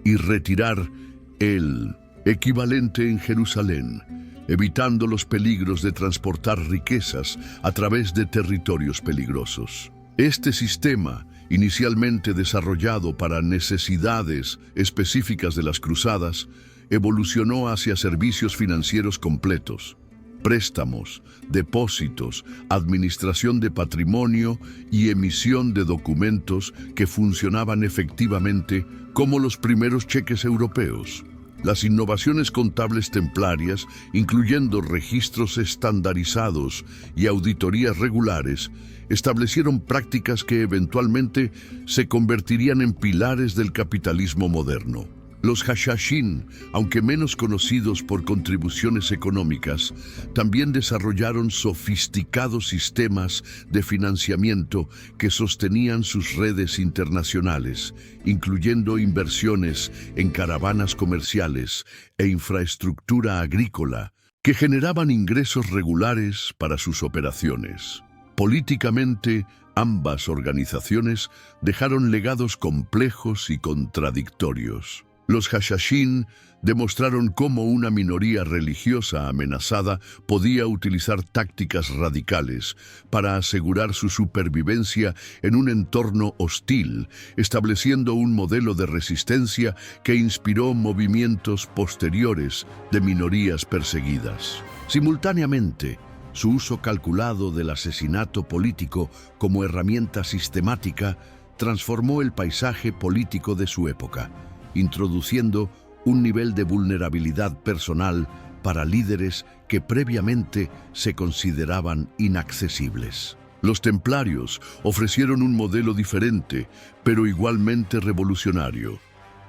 y retirar el equivalente en Jerusalén, evitando los peligros de transportar riquezas a través de territorios peligrosos. Este sistema, inicialmente desarrollado para necesidades específicas de las cruzadas, evolucionó hacia servicios financieros completos: préstamos, depósitos, administración de patrimonio y emisión de documentos que funcionaban efectivamente como los primeros cheques europeos. Las innovaciones contables templarias, incluyendo registros estandarizados y auditorías regulares, establecieron prácticas que eventualmente se convertirían en pilares del capitalismo moderno. Los Hashashin, aunque menos conocidos por contribuciones económicas, también desarrollaron sofisticados sistemas de financiamiento que sostenían sus redes internacionales, incluyendo inversiones en caravanas comerciales e infraestructura agrícola, que generaban ingresos regulares para sus operaciones. Políticamente, ambas organizaciones dejaron legados complejos y contradictorios. Los Hashashin demostraron cómo una minoría religiosa amenazada podía utilizar tácticas radicales para asegurar su supervivencia en un entorno hostil, estableciendo un modelo de resistencia que inspiró movimientos posteriores de minorías perseguidas. Simultáneamente, su uso calculado del asesinato político como herramienta sistemática transformó el paisaje político de su época, introduciendo un nivel de vulnerabilidad personal para líderes que previamente se consideraban inaccesibles. Los templarios ofrecieron un modelo diferente, pero igualmente revolucionario.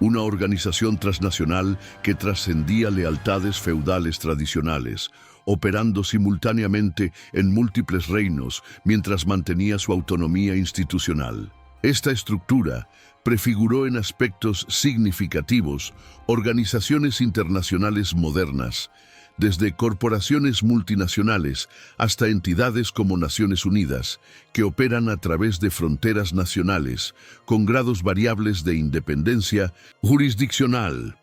Una organización transnacional que trascendía lealtades feudales tradicionales, operando simultáneamente en múltiples reinos mientras mantenía su autonomía institucional. Esta estructura prefiguró en aspectos significativos organizaciones internacionales modernas, desde corporaciones multinacionales hasta entidades como Naciones Unidas, que operan a través de fronteras nacionales con grados variables de independencia jurisdiccional.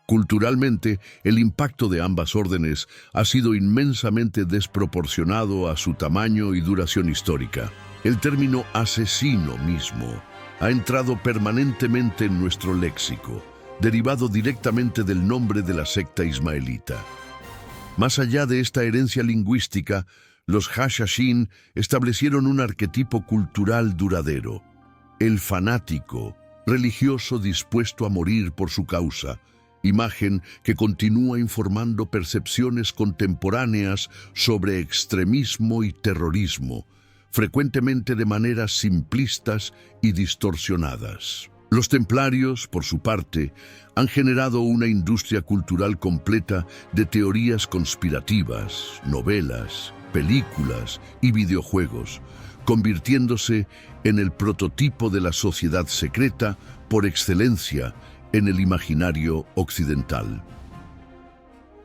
Culturalmente, el impacto de ambas órdenes ha sido inmensamente desproporcionado a su tamaño y duración histórica. El término asesino mismo ha entrado permanentemente en nuestro léxico, derivado directamente del nombre de la secta ismaelita. Más allá de esta herencia lingüística, los Hashashin establecieron un arquetipo cultural duradero: el fanático, religioso dispuesto a morir por su causa, imagen que continúa informando percepciones contemporáneas sobre extremismo y terrorismo, frecuentemente de maneras simplistas y distorsionadas. Los templarios, por su parte, han generado una industria cultural completa de teorías conspirativas, novelas, películas y videojuegos, convirtiéndose en el prototipo de la sociedad secreta por excelencia en el imaginario occidental.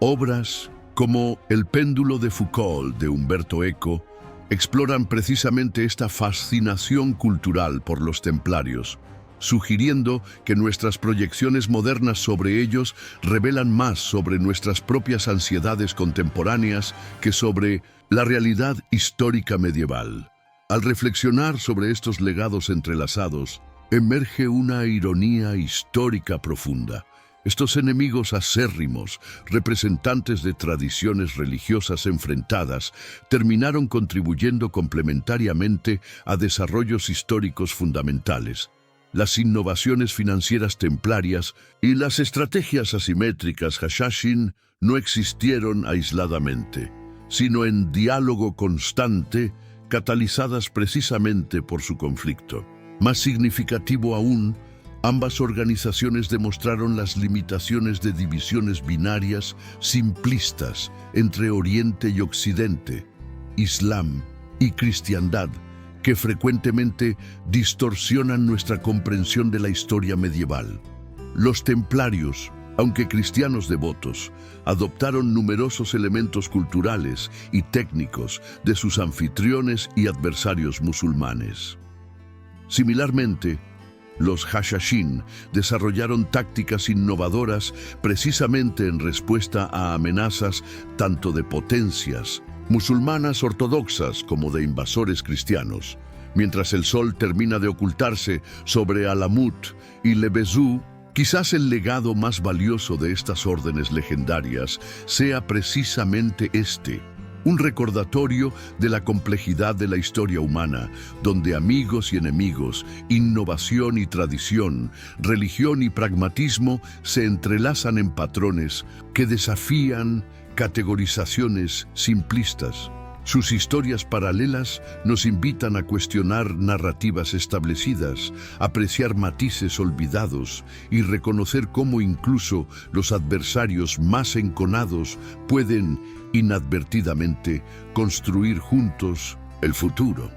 Obras como El péndulo de Foucault de Umberto Eco exploran precisamente esta fascinación cultural por los templarios, sugiriendo que nuestras proyecciones modernas sobre ellos revelan más sobre nuestras propias ansiedades contemporáneas que sobre la realidad histórica medieval. Al reflexionar sobre estos legados entrelazados, emerge una ironía histórica profunda. Estos enemigos acérrimos, representantes de tradiciones religiosas enfrentadas, terminaron contribuyendo complementariamente a desarrollos históricos fundamentales. Las innovaciones financieras templarias y las estrategias asimétricas Hashashin no existieron aisladamente, sino en diálogo constante, catalizadas precisamente por su conflicto. Más significativo aún, ambas organizaciones demostraron las limitaciones de divisiones binarias simplistas entre Oriente y Occidente, Islam y cristiandad, que frecuentemente distorsionan nuestra comprensión de la historia medieval. Los templarios, aunque cristianos devotos, adoptaron numerosos elementos culturales y técnicos de sus anfitriones y adversarios musulmanes. Similarmente, los Hashashin desarrollaron tácticas innovadoras precisamente en respuesta a amenazas tanto de potencias musulmanas ortodoxas como de invasores cristianos. Mientras el sol termina de ocultarse sobre Alamut y Lebezú, quizás el legado más valioso de estas órdenes legendarias sea precisamente este: un recordatorio de la complejidad de la historia humana, donde amigos y enemigos, innovación y tradición, religión y pragmatismo se entrelazan en patrones que desafían categorizaciones simplistas. Sus historias paralelas nos invitan a cuestionar narrativas establecidas, apreciar matices olvidados y reconocer cómo incluso los adversarios más enconados pueden inadvertidamente construir juntos el futuro.